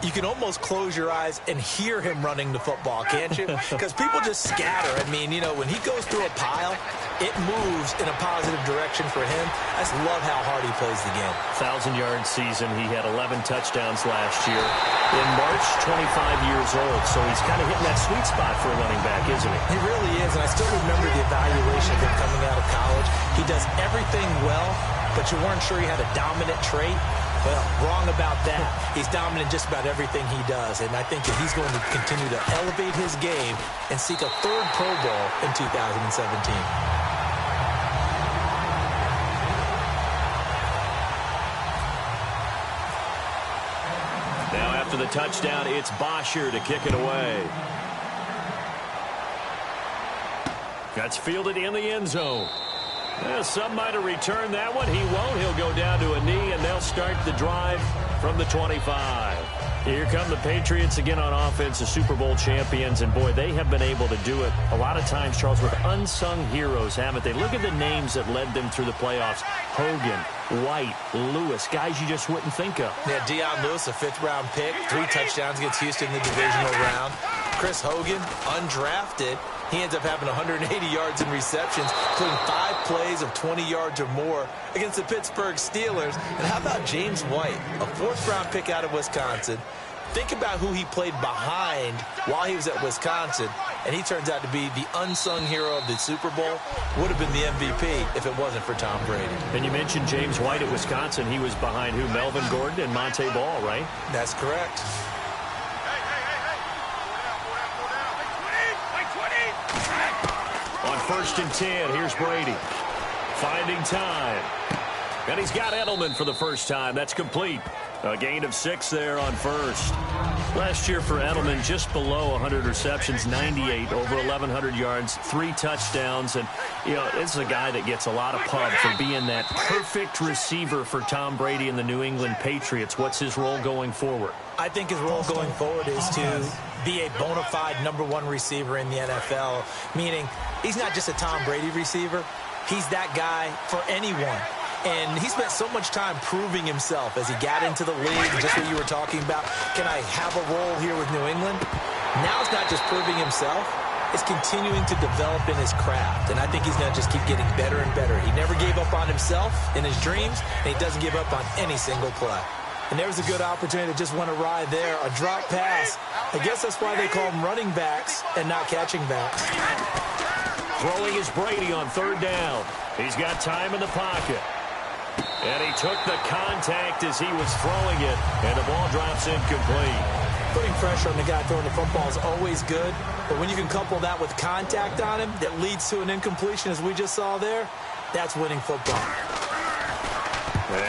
Speaker 4: you can almost close your eyes and hear him running the football, can't you? Because people just scatter. I mean, you know, when he goes through a pile, it moves in a positive direction for him. I just love how hard he plays the game.
Speaker 3: 1,000-yard season. He had 11 touchdowns last year. In March, 25 years old. So he's kind of hitting that sweet spot for a running back, isn't he?
Speaker 4: He really is, and I still remember the evaluation of him coming out of college. He does everything well, but you weren't sure he had a dominant trait. Well, wrong about that. He's dominant just about everything he does, and I think that he's going to continue to elevate his game and seek a 3rd Pro Bowl in 2017.
Speaker 3: Now after the touchdown, it's Bosher to kick it away. That's fielded in the end zone. Well, some might have returned that one. He won't. He'll go down to a knee, and they'll start the drive from the 25. Here come the Patriots again on offense, the Super Bowl champions, and boy, they have been able to do it a lot of times, Charles, with unsung heroes, haven't they? Look at the names that led them through the playoffs. Hogan, White, Lewis, guys you just wouldn't think of.
Speaker 4: Yeah, Deion Lewis, a 5th-round pick, 3 touchdowns against Houston in the divisional round. Chris Hogan, undrafted, He ends up having 180 yards in receptions, including 5 plays of 20 yards or more against the Pittsburgh Steelers. And how about James White, a 4th-round pick out of Wisconsin? Think about who he played behind while he was at Wisconsin, and he turns out to be the unsung hero of the Super Bowl. Would have been the MVP if it wasn't for Tom Brady.
Speaker 3: And you mentioned James White at Wisconsin. He was behind who? Melvin Gordon and Monte Ball, right?
Speaker 4: That's correct.
Speaker 3: On 1st and 10, here's Brady. Finding time. And he's got Edelman for the first time. That's complete. A gain of 6 there on 1st. Last year for Edelman, just below 100 receptions, 98, over 1,100 yards, 3 touchdowns. And, you know, this is a guy that gets a lot of pub for being that perfect receiver for Tom Brady and the New England Patriots. What's his role going forward?
Speaker 4: I think his role going forward is to be a bona fide #1 receiver in the NFL, meaning he's not just a Tom Brady receiver. He's that guy for anyone. And he spent so much time proving himself as he got into the league, just what you were talking about. Can I have a role here with New England? Now it's not just proving himself. It's continuing to develop in his craft. And I think he's going to just keep getting better and better. He never gave up on himself in his dreams, and he doesn't give up on any single play. And there was a good opportunity to just went awry there. A drop pass. I guess that's why they call them running backs and not catching backs.
Speaker 3: Throwing is Brady on 3rd down. He's got time in the pocket. And he took the contact as he was throwing it, and the ball drops incomplete.
Speaker 4: Putting pressure on the guy throwing the football is always good, but when you can couple that with contact on him that leads to an incompletion, as we just saw there, that's winning football.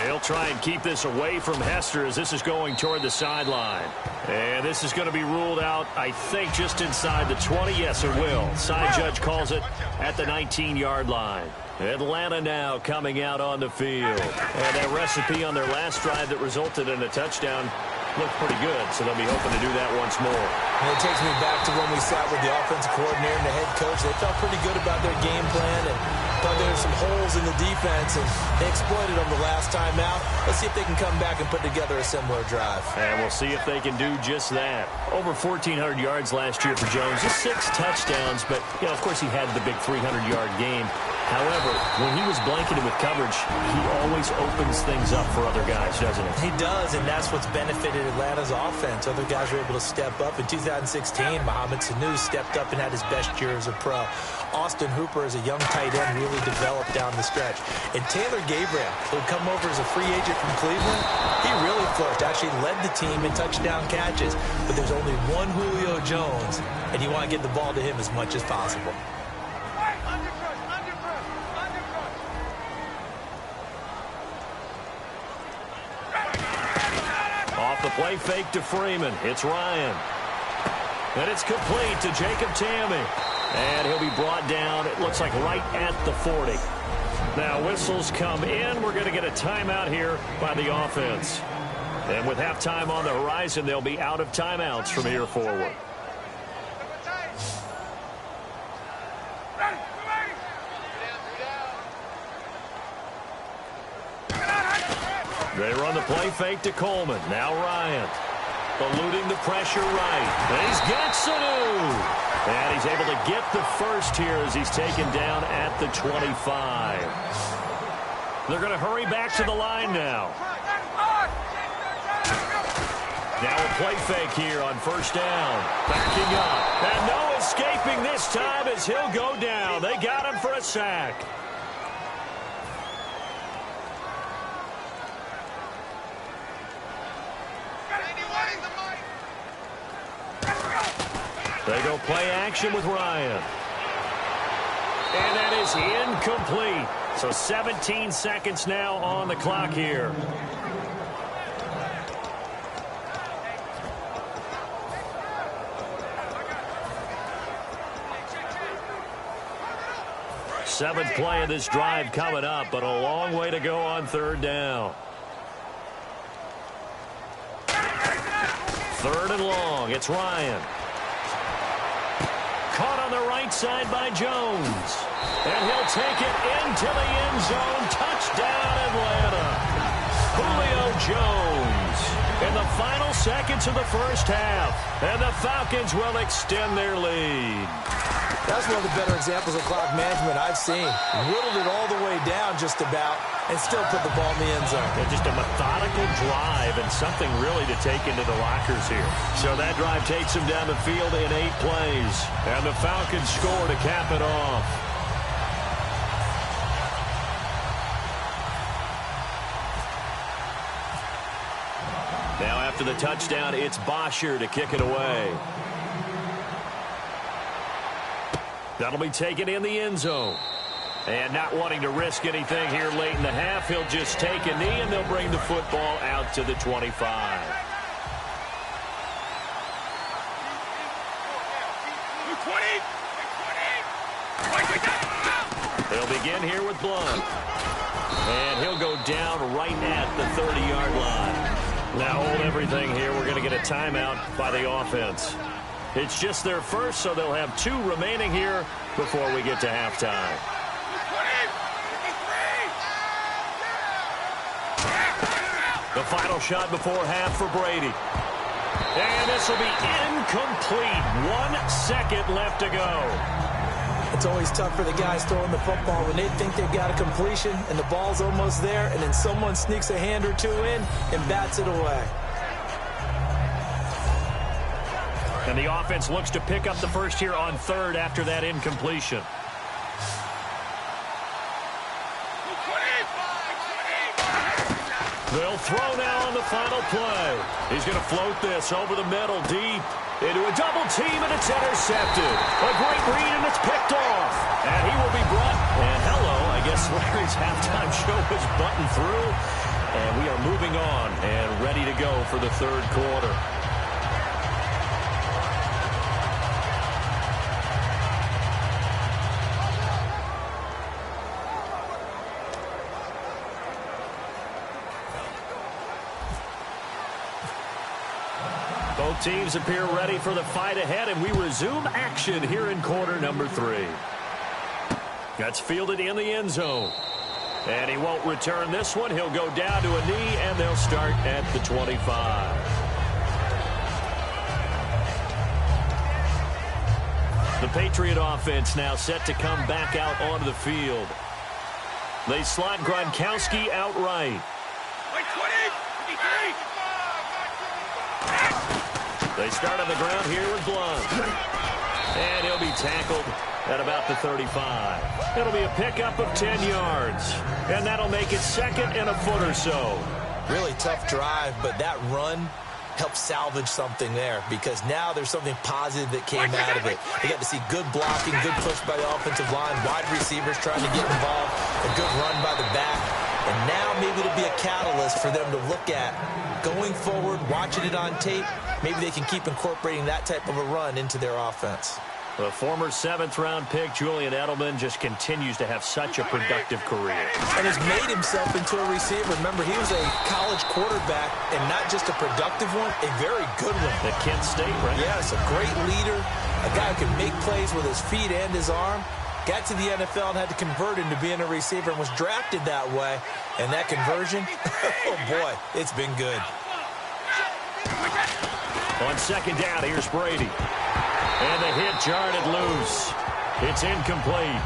Speaker 3: He'll try and keep this away from Hester as this is going toward the sideline. And this is going to be ruled out, I think, just inside the 20. Yes, it will. Side judge calls it at the 19-yard line. Atlanta now coming out on the field. And that recipe on their last drive that resulted in a touchdown looked pretty good, so they'll be hoping to do that once more.
Speaker 4: And it takes me back to when we sat with the offensive coordinator and the head coach. They felt pretty good about their game plan and thought there were some holes in the defense, and they exploited them the last time out. Let's see if they can come back and put together a similar drive.
Speaker 3: And we'll see if they can do just that. Over 1,400 yards last year for Jones. Just 6 touchdowns, but, you know, of course he had the big 300-yard game. However, when he was blanketed with coverage, he always opens things up for other guys, doesn't he?
Speaker 4: He does, and that's what's benefited Atlanta's offense. Other guys were able to step up. In 2016, Mohamed Sanu stepped up and had his best year as a pro. Austin Hooper, as a young tight end, really developed down the stretch. And Taylor Gabriel, who had come over as a free agent from Cleveland, he really flourished. Actually led the team in touchdown catches. But there's only one Julio Jones, and you want to get the ball to him as much as possible.
Speaker 3: Off the play fake to Freeman. It's Ryan. And it's complete to Jacob Tamme. And he'll be brought down, it looks like right at the 40. Now whistles come in. We're going to get a timeout here by the offense. And with halftime on the horizon, they'll be out of timeouts from here forward. They run the play fake to Coleman. Now Ryan. Eluding the pressure right. And he's got Sanu. And he's able to get the first here as he's taken down at the 25. They're going to hurry back to the line now. Now a play fake here on 1st down. Backing up. And no escaping this time as he'll go down. They got him for a sack. They go play action with Ryan. And that is incomplete. So 17 seconds now on the clock here. Seventh play of this drive coming up, but a long way to go on 3rd down. 3rd and long. It's Ryan. Caught on the right side by Jones. And he'll take it into the end zone. Touchdown, Atlanta. Julio Jones. And the the final seconds of the first half, and the Falcons will extend their lead.
Speaker 4: That's one of the better examples of clock management I've seen. Whittled it all the way down just about and still put the ball in the end zone.
Speaker 3: Yeah, just a methodical drive and something really to take into the lockers here. So that drive takes them down the field in 8 plays, and the Falcons score to cap it off. Now after the touchdown, it's Bosher to kick it away. That'll be taken in the end zone. And not wanting to risk anything here late in the half, he'll just take a knee, and they'll bring the football out to the 25. They'll begin here with Blunt. And he'll go down right at the 30-yard line. Now hold everything here. We're going to get a timeout by the offense. It's just their first, so they'll have 2 remaining here before we get to halftime. The final shot before half for Brady. And this will be incomplete. 1 second left to go.
Speaker 4: It's always tough for the guys throwing the football when they think they've got a completion and the ball's almost there, and then someone sneaks a hand or 2 in and bats it away.
Speaker 3: And the offense looks to pick up the first here on 3rd after that incompletion. They'll throw now on the final play. He's going to float this over the middle deep into a double team, and it's intercepted. A great read, and it's picked off. And he will be brought. And hello, I guess Larry's halftime show is buttoned through. And we are moving on and ready to go for the 3rd quarter. Both teams appear ready for the fight ahead, and we resume action here in quarter number 3. That's fielded in the end zone. And he won't return this one. He'll go down to a knee, and they'll start at the 25. The Patriot offense now set to come back out onto the field. They slot Gronkowski out right. They start on the ground here with Blunt. And he'll be tackled at about the 35. It'll be a pickup of 10 yards. And that'll make it 2nd and a foot or so.
Speaker 4: Really tough drive, but that run helped salvage something there, because now there's something positive that came out of it. They got to see good blocking, good push by the offensive line, wide receivers trying to get involved, a good run by the back. And now maybe it'll be a catalyst for them to look at going forward, watching it on tape. Maybe they can keep incorporating that type of a run into their offense.
Speaker 3: The former 7th-round pick, Julian Edelman, just continues to have such a productive career.
Speaker 4: And has made himself into a receiver. Remember, he was a college quarterback, and not just a productive one, a very good one.
Speaker 3: At Kent State, right?
Speaker 4: Yes, a great leader, a guy who can make plays with his feet and his arm. Got to the NFL and had to convert into being a receiver and was drafted that way. And that conversion, oh boy, it's been good.
Speaker 3: On 2nd down, here's Brady. And the hit jarred it loose. It's incomplete.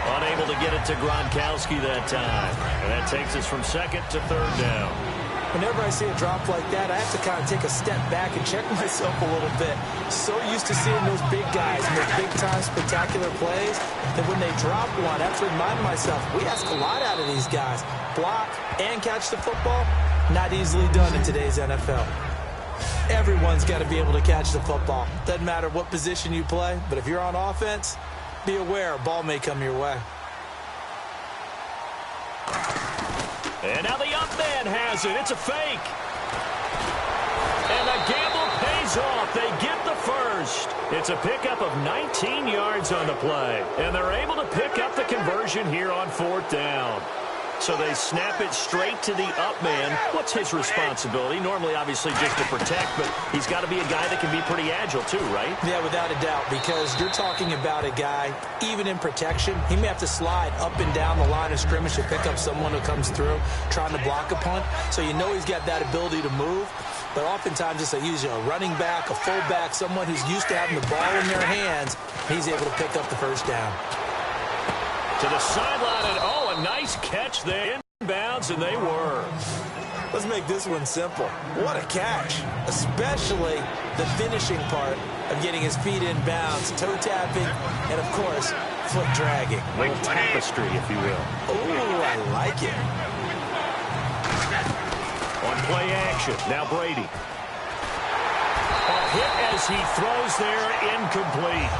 Speaker 3: Unable to get it to Gronkowski that time. And that takes us from 2nd to 3rd down.
Speaker 4: Whenever I see a drop like that, I have to kind of take a step back and check myself a little bit. So used to seeing those big guys and those big-time spectacular plays that when they drop one, I have to remind myself, we ask a lot out of these guys. Block and catch the football, not easily done in today's NFL. Everyone's got to be able to catch the football. Doesn't matter what position you play, but if you're on offense, be aware a ball may come your way.
Speaker 3: And now the up man has it. It's a fake. And the gamble pays off. They get the first. It's a pickup of 19 yards on the play. And they're able to pick up the conversion here on 4th down. So they snap it straight to the up man. What's his responsibility? Normally, obviously, just to protect, but he's got to be a guy that can be pretty agile too, right?
Speaker 4: Yeah, without a doubt, because you're talking about a guy, even in protection, he may have to slide up and down the line of scrimmage to pick up someone who comes through trying to block a punt. So you know he's got that ability to move. but oftentimes it's usually a running back, a fullback, someone who's used to having the ball in their hands. He's able to pick up the first down.
Speaker 3: To the sideline, and oh, a nice catch there. Inbounds, and they were.
Speaker 4: Let's make this one simple. What a catch, especially the finishing part of getting his feet in bounds, toe tapping, and, of course, foot dragging.
Speaker 3: A little tapestry, if you will.
Speaker 4: Oh, I like it.
Speaker 3: On play action, now Brady. A hit as he throws there, incomplete.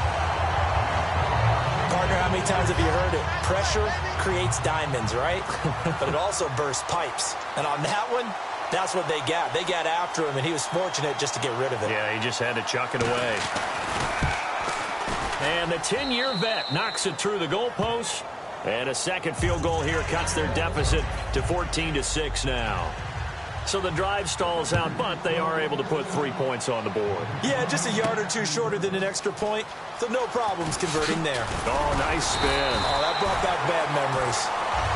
Speaker 4: Partner, how many times have you heard it? Pressure creates diamonds, right? But it also bursts pipes. And on that one, that's what they got. They got after him, and he was fortunate just to get rid of it.
Speaker 3: Yeah, he just had to chuck it away. And the 10-year vet knocks it through the goalpost. And a second field goal here cuts their deficit to 14-6 now. So the drive stalls out, but they are able to put 3 points on the board.
Speaker 4: Yeah, just a yard or two shorter than an extra point, so no problems converting there.
Speaker 3: Oh, nice spin.
Speaker 4: Oh, that brought back bad memories.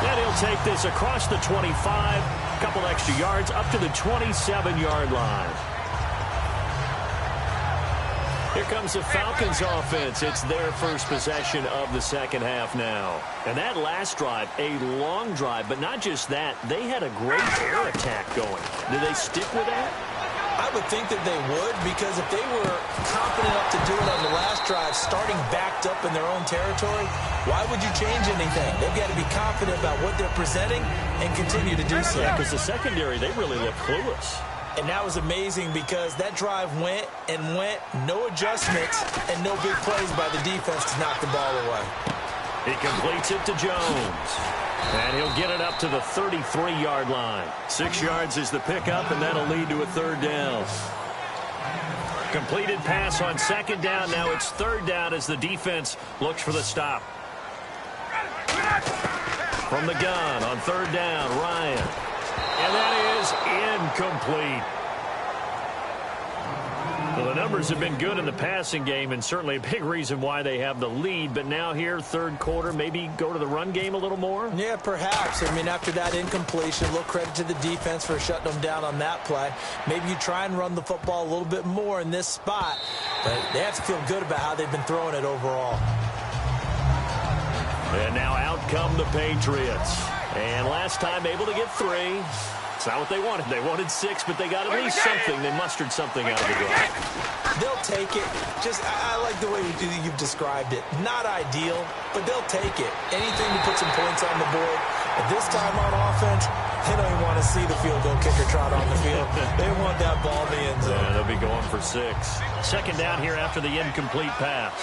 Speaker 3: Then he'll take this across the 25, a couple extra yards, up to the 27-yard line. Here comes the Falcons offense. It's their first possession of the second half now. And that last drive, a long drive, but not just that. They had a great air attack going. Do they stick with that?
Speaker 4: I would think that they would, because if they were confident enough to do it on the last drive, starting backed up in their own territory, why would you change anything? They've got to be confident about what they're presenting and continue to do so.
Speaker 3: Yeah, because the secondary, they really look clueless.
Speaker 4: And that was amazing because that drive went and went, no adjustments, and no big plays by the defense to knock the ball away.
Speaker 3: He completes it to Jones. And he'll get it up to the 33-yard line. 6 yards is the pickup, and that'll lead to a third down. Completed pass on second down. Now it's third down as the defense looks for the stop. From the gun on third down, Ryan. And that is incomplete. Well, the numbers have been good in the passing game, and certainly a big reason why they have the lead. But now here, third quarter, maybe go to the run game a little more?
Speaker 4: Yeah, perhaps. I mean, after that incompletion, a little credit to the defense for shutting them down on that play. Maybe you try and run the football a little bit more in this spot. But they have to feel good about how they've been throwing it overall.
Speaker 3: And now out come the Patriots. And last time able to get 3. It's not what they wanted. They wanted 6, but they got at least something. They mustered something out of the drive.
Speaker 4: They'll take it. I like the way you've described it. Not ideal, but they'll take it. Anything to put some points on the board. But this time on offense, they don't even want to see the field goal kicker trot on the field. They want that ball in the end zone.
Speaker 3: Yeah, they'll be going for 6. Second down here after the incomplete pass.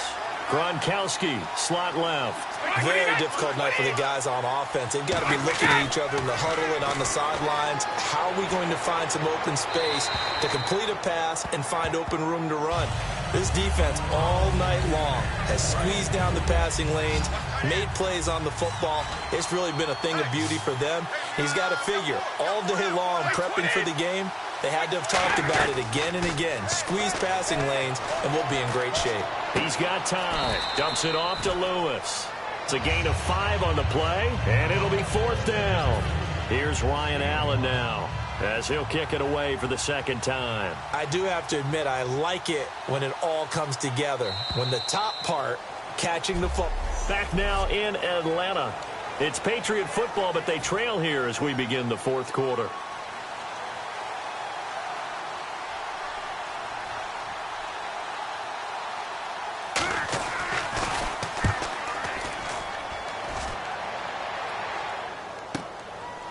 Speaker 3: Gronkowski, slot left.
Speaker 4: Very difficult night for the guys on offense. They've got to be looking at each other in the huddle and on the sidelines. How are we going to find some open space to complete a pass and find open room to run? This defense all night long has squeezed down the passing lanes, made plays on the football. It's really been a thing of beauty for them. He's got to figure all day long prepping for the game. They had to have talked about it again and again. Squeeze passing lanes, and we'll be in great shape.
Speaker 3: He's got time. Dumps it off to Lewis. It's a gain of 5 on the play, and it'll be fourth down. Here's Ryan Allen now, as he'll kick it away for the second time.
Speaker 4: I do have to admit, I like it when it all comes together. When the top part, catching the football.
Speaker 3: Back now in Atlanta. It's Patriot football, but they trail here as we begin the fourth quarter.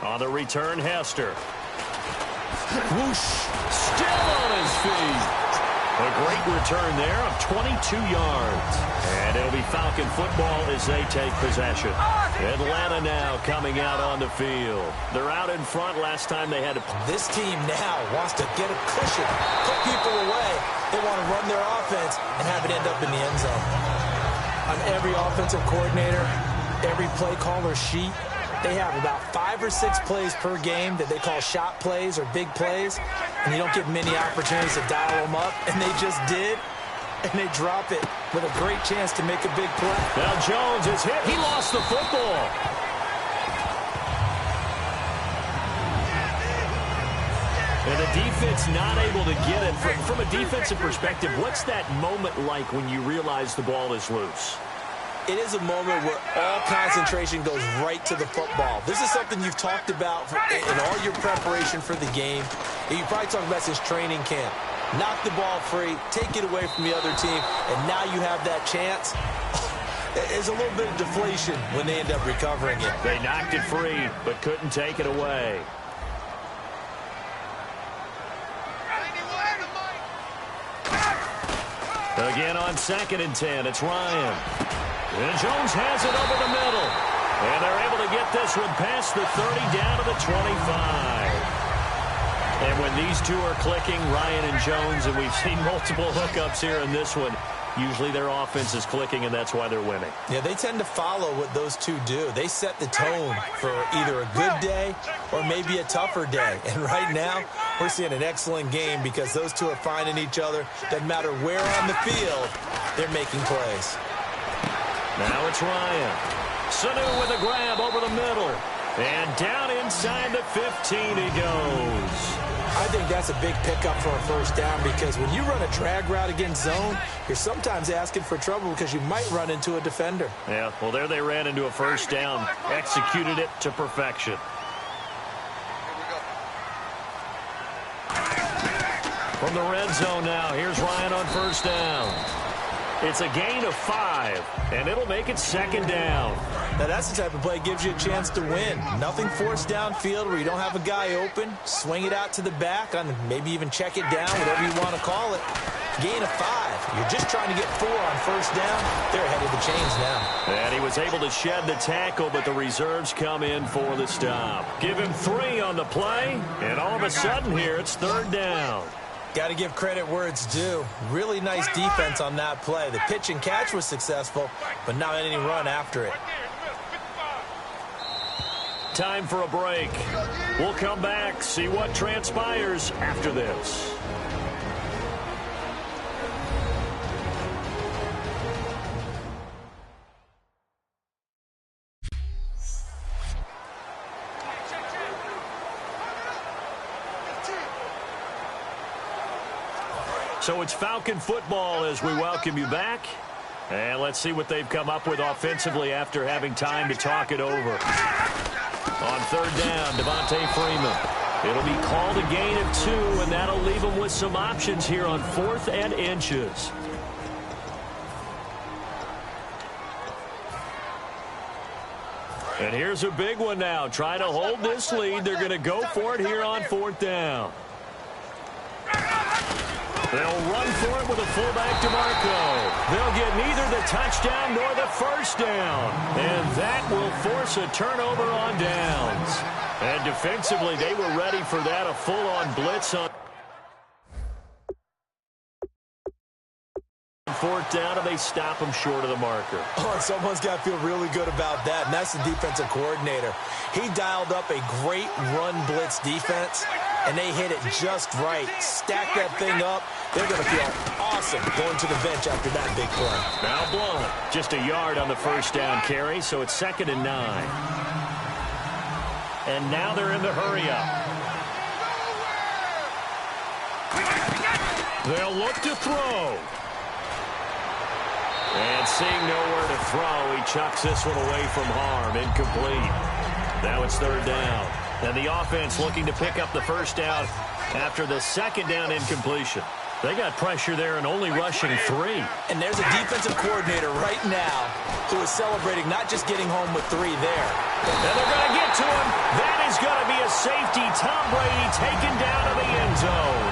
Speaker 3: On the return, Hester. Whoosh. Still on his feet. A great return there of 22 yards. And it'll be Falcon football as they take possession. Atlanta now coming out on the field. They're out in front. Last time they had to...
Speaker 4: This team now wants to get a cushion, put people away. They want to run their offense and have it end up in the end zone. On every offensive coordinator, every play caller sheet, they have about 5 or 6 plays per game that they call shot plays or big plays, and you don't get many opportunities to dial them up, and they just did, and they drop it with a great chance to make a big play.
Speaker 3: Now Jones is hit. He lost the football. And the defense not able to get it. From a defensive perspective, what's that moment like when you realize the ball is loose?
Speaker 4: It is a moment where all concentration goes right to the football. This is something you've talked about in all your preparation for the game. And you probably talked about since training camp. Knock the ball free, take it away from the other team, and now you have that chance. There's a little bit of deflation when they end up recovering it.
Speaker 3: They knocked it free, but couldn't take it away. Again on 2nd and 10, it's Ryan. And Jones has it over the middle. And they're able to get this one past the 30 down to the 25. And when these two are clicking, Ryan and Jones, and we've seen multiple hookups here in this one, usually their offense is clicking, and that's why they're winning.
Speaker 4: Yeah, they tend to follow what those two do. They set the tone for either a good day or maybe a tougher day. And right now, we're seeing an excellent game because those two are finding each other. Doesn't matter where on the field, they're making plays.
Speaker 3: Now it's Ryan. Sanu with a grab over the middle. And down inside the 15 he goes.
Speaker 4: I think that's a big pickup for a first down because when you run a drag route against zone, you're sometimes asking for trouble because you might run into a defender.
Speaker 3: Yeah, well, there they ran into a first down, executed it to perfection. From the red zone now, here's Ryan on first down. It's a gain of 5, and it'll make it 2nd down.
Speaker 4: Now, that's the type of play that gives you a chance to win. Nothing forced downfield where you don't have a guy open. Swing it out to the back, maybe even check it down, whatever you want to call it. Gain of 5. You're just trying to get 4 on first down. They're ahead of the chains now.
Speaker 3: And he was able to shed the tackle, but the reserves come in for the stop. Give him 3 on the play, and all of a sudden here, it's 3rd down.
Speaker 4: Got to give credit where it's due. Really nice defense on that play. The pitch and catch was successful, but not any run after it.
Speaker 3: Time for a break. We'll come back, see what transpires after this. So it's Falcon football as we welcome you back. And let's see what they've come up with offensively after having time to talk it over. On 3rd down, Devontae Freeman. It'll be called a gain of 2, and that'll leave them with some options here on 4th and inches. And here's a big one now. Trying to hold this lead. They're going to go for it here on 4th down. They'll run for it with a fullback DeMarco. They'll get neither the touchdown nor the first down. And that will force a turnover on downs. And defensively, they were ready for that, a full-on blitz on 4th down, and they stop them short of the marker.
Speaker 4: Oh, and someone's got to feel really good about that, and that's the defensive coordinator. He dialed up a great run blitz defense, and they hit it just right. Stack that thing up. They're going to feel awesome going to the bench after that big play.
Speaker 3: Now blown. Just a yard on the first down carry, so it's 2nd and 9. And now they're in the hurry up. They'll look to throw. And seeing nowhere to throw, he chucks this one away from harm. Incomplete. Now it's 3rd down. And the offense looking to pick up the first down after the 2nd down incompletion. They got pressure there and only rushing 3.
Speaker 4: And there's a defensive coordinator right now who is celebrating not just getting home with 3 there.
Speaker 3: And they're going to get to him. That is going to be a safety. Tom Brady taken down to the end zone.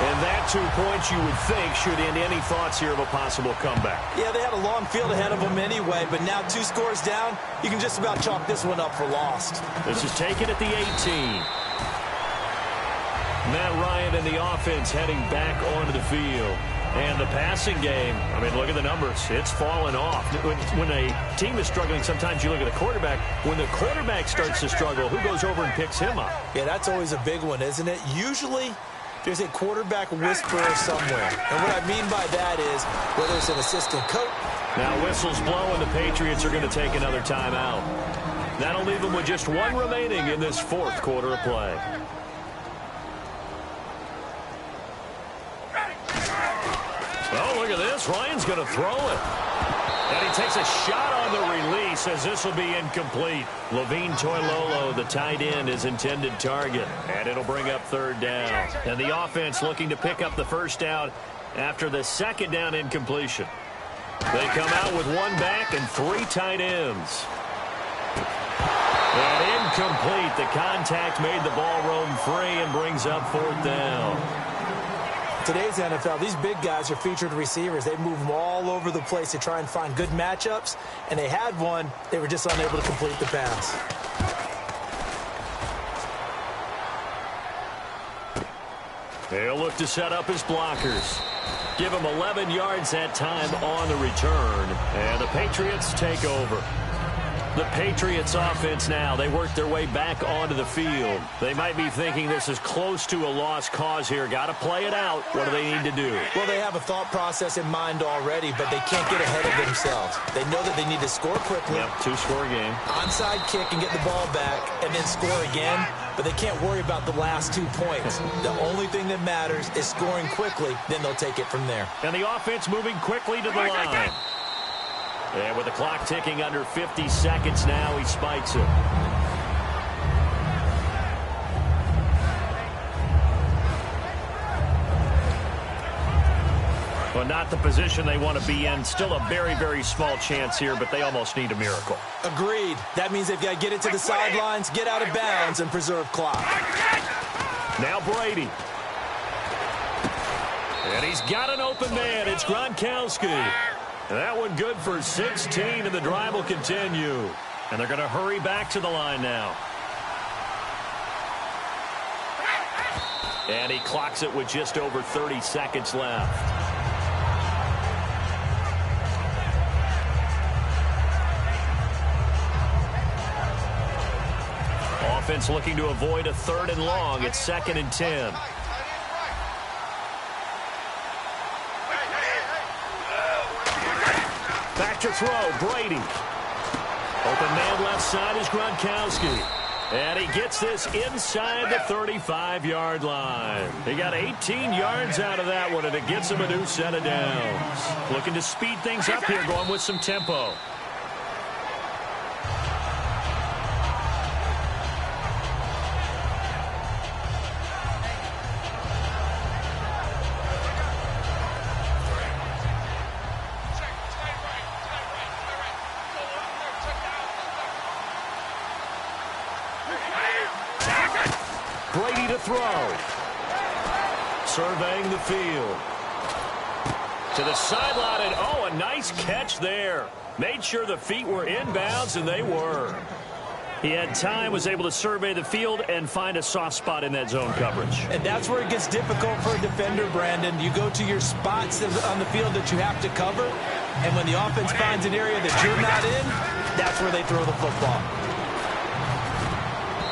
Speaker 3: And that 2 points you would think should end any thoughts here of a possible comeback.
Speaker 4: Yeah, they had a long field ahead of them anyway, but now 2 scores down, you can just about chalk this one up for lost.
Speaker 3: This is taken at the 18. Matt Ryan and the offense heading back onto the field. And the passing game, I mean, look at the numbers. It's fallen off. When a team is struggling, sometimes you look at the quarterback. When the quarterback starts to struggle, who goes over and picks him up?
Speaker 4: Yeah, that's always a big one, isn't it? Usually, there's a quarterback whisperer somewhere. And what I mean by that is whether it's an assistant coach.
Speaker 3: Now whistles blow and the Patriots are going to take another timeout. That'll leave them with just 1 remaining in this 4th quarter of play. pass. Ryan's going to throw it. And he takes a shot on the release as this will be incomplete. Levine Toilolo, the tight end, his intended target. And it'll bring up third down. And the offense looking to pick up the first down after the second down incompletion. They come out with one back and three tight ends. And incomplete. The contact made the ball roam free and brings up fourth down.
Speaker 4: Today's NFL, these big guys are featured receivers. They move them all over the place to try and find good matchups, and they had one. They were just unable to complete the pass.
Speaker 3: They'll look to set up his blockers. Give him 11 yards that time on the return, and the Patriots take over. The Patriots offense now, they work their way back onto the field. They might be thinking this is close to a lost cause here. Got to play it out. What do they need to do?
Speaker 4: Well, they have a thought process in mind already, but they can't get ahead of themselves. They know that they need to score quickly.
Speaker 3: Yep, two-score game.
Speaker 4: Onside kick and get the ball back and then score again, but they can't worry about the last 2 points. The only thing that matters is scoring quickly, then they'll take it from there.
Speaker 3: And the offense moving quickly to the line. And with the clock ticking under 50 seconds now, he spikes it. Well, not the position they want to be in. Still a very, very small chance here, but they almost need a miracle.
Speaker 4: Agreed. That means they've got to get it to the sidelines, get out of bounds, and preserve clock.
Speaker 3: Now Brady. And he's got an open man. It's Gronkowski. That one good for 16, and the drive will continue. And they're going to hurry back to the line now. And he clocks it with just over 30 seconds left. Offense looking to avoid a 3rd and long. It's 2nd and 10. Back to throw, Brady. Open man left side is Gronkowski. And he gets this inside the 35-yard line. He got 18 yards out of that one, and it gets him a new set of downs. Looking to speed things up here, going with some tempo. Brady to throw. Surveying the field. To the sideline, and oh, a nice catch there. Made sure the feet were inbounds, and they were. He had time, was able to survey the field and find a soft spot in that zone coverage.
Speaker 4: And that's where it gets difficult for a defender, Brandon. You go to your spots on the field that you have to cover, and when the offense finds an area that you're not in, that's where they throw the football.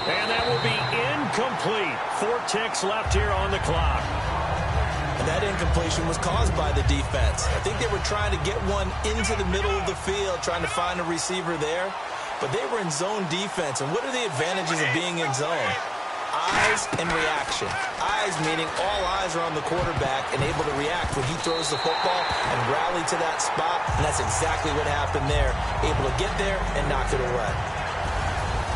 Speaker 3: And that will be incomplete. 4 ticks left here on the clock.
Speaker 4: And that incompletion was caused by the defense. I think they were trying to get one into the middle of the field, trying to find a receiver there. But they were in zone defense. And what are the advantages of being in zone? Eyes and reaction. Eyes meaning all eyes are on the quarterback and able to react when he throws the football and rally to that spot. And that's exactly what happened there. Able to get there and knock it away.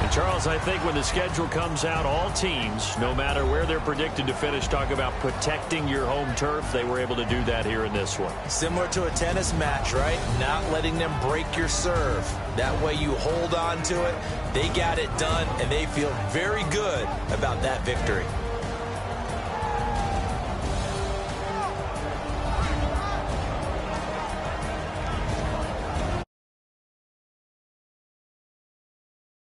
Speaker 3: And Charles, I think when the schedule comes out, all teams, no matter where they're predicted to finish, talk about protecting your home turf. They were able to do that here in this one.
Speaker 4: Similar to a tennis match, right? Not letting them break your serve. That way you hold on to it. They got it done, and they feel very good about that victory.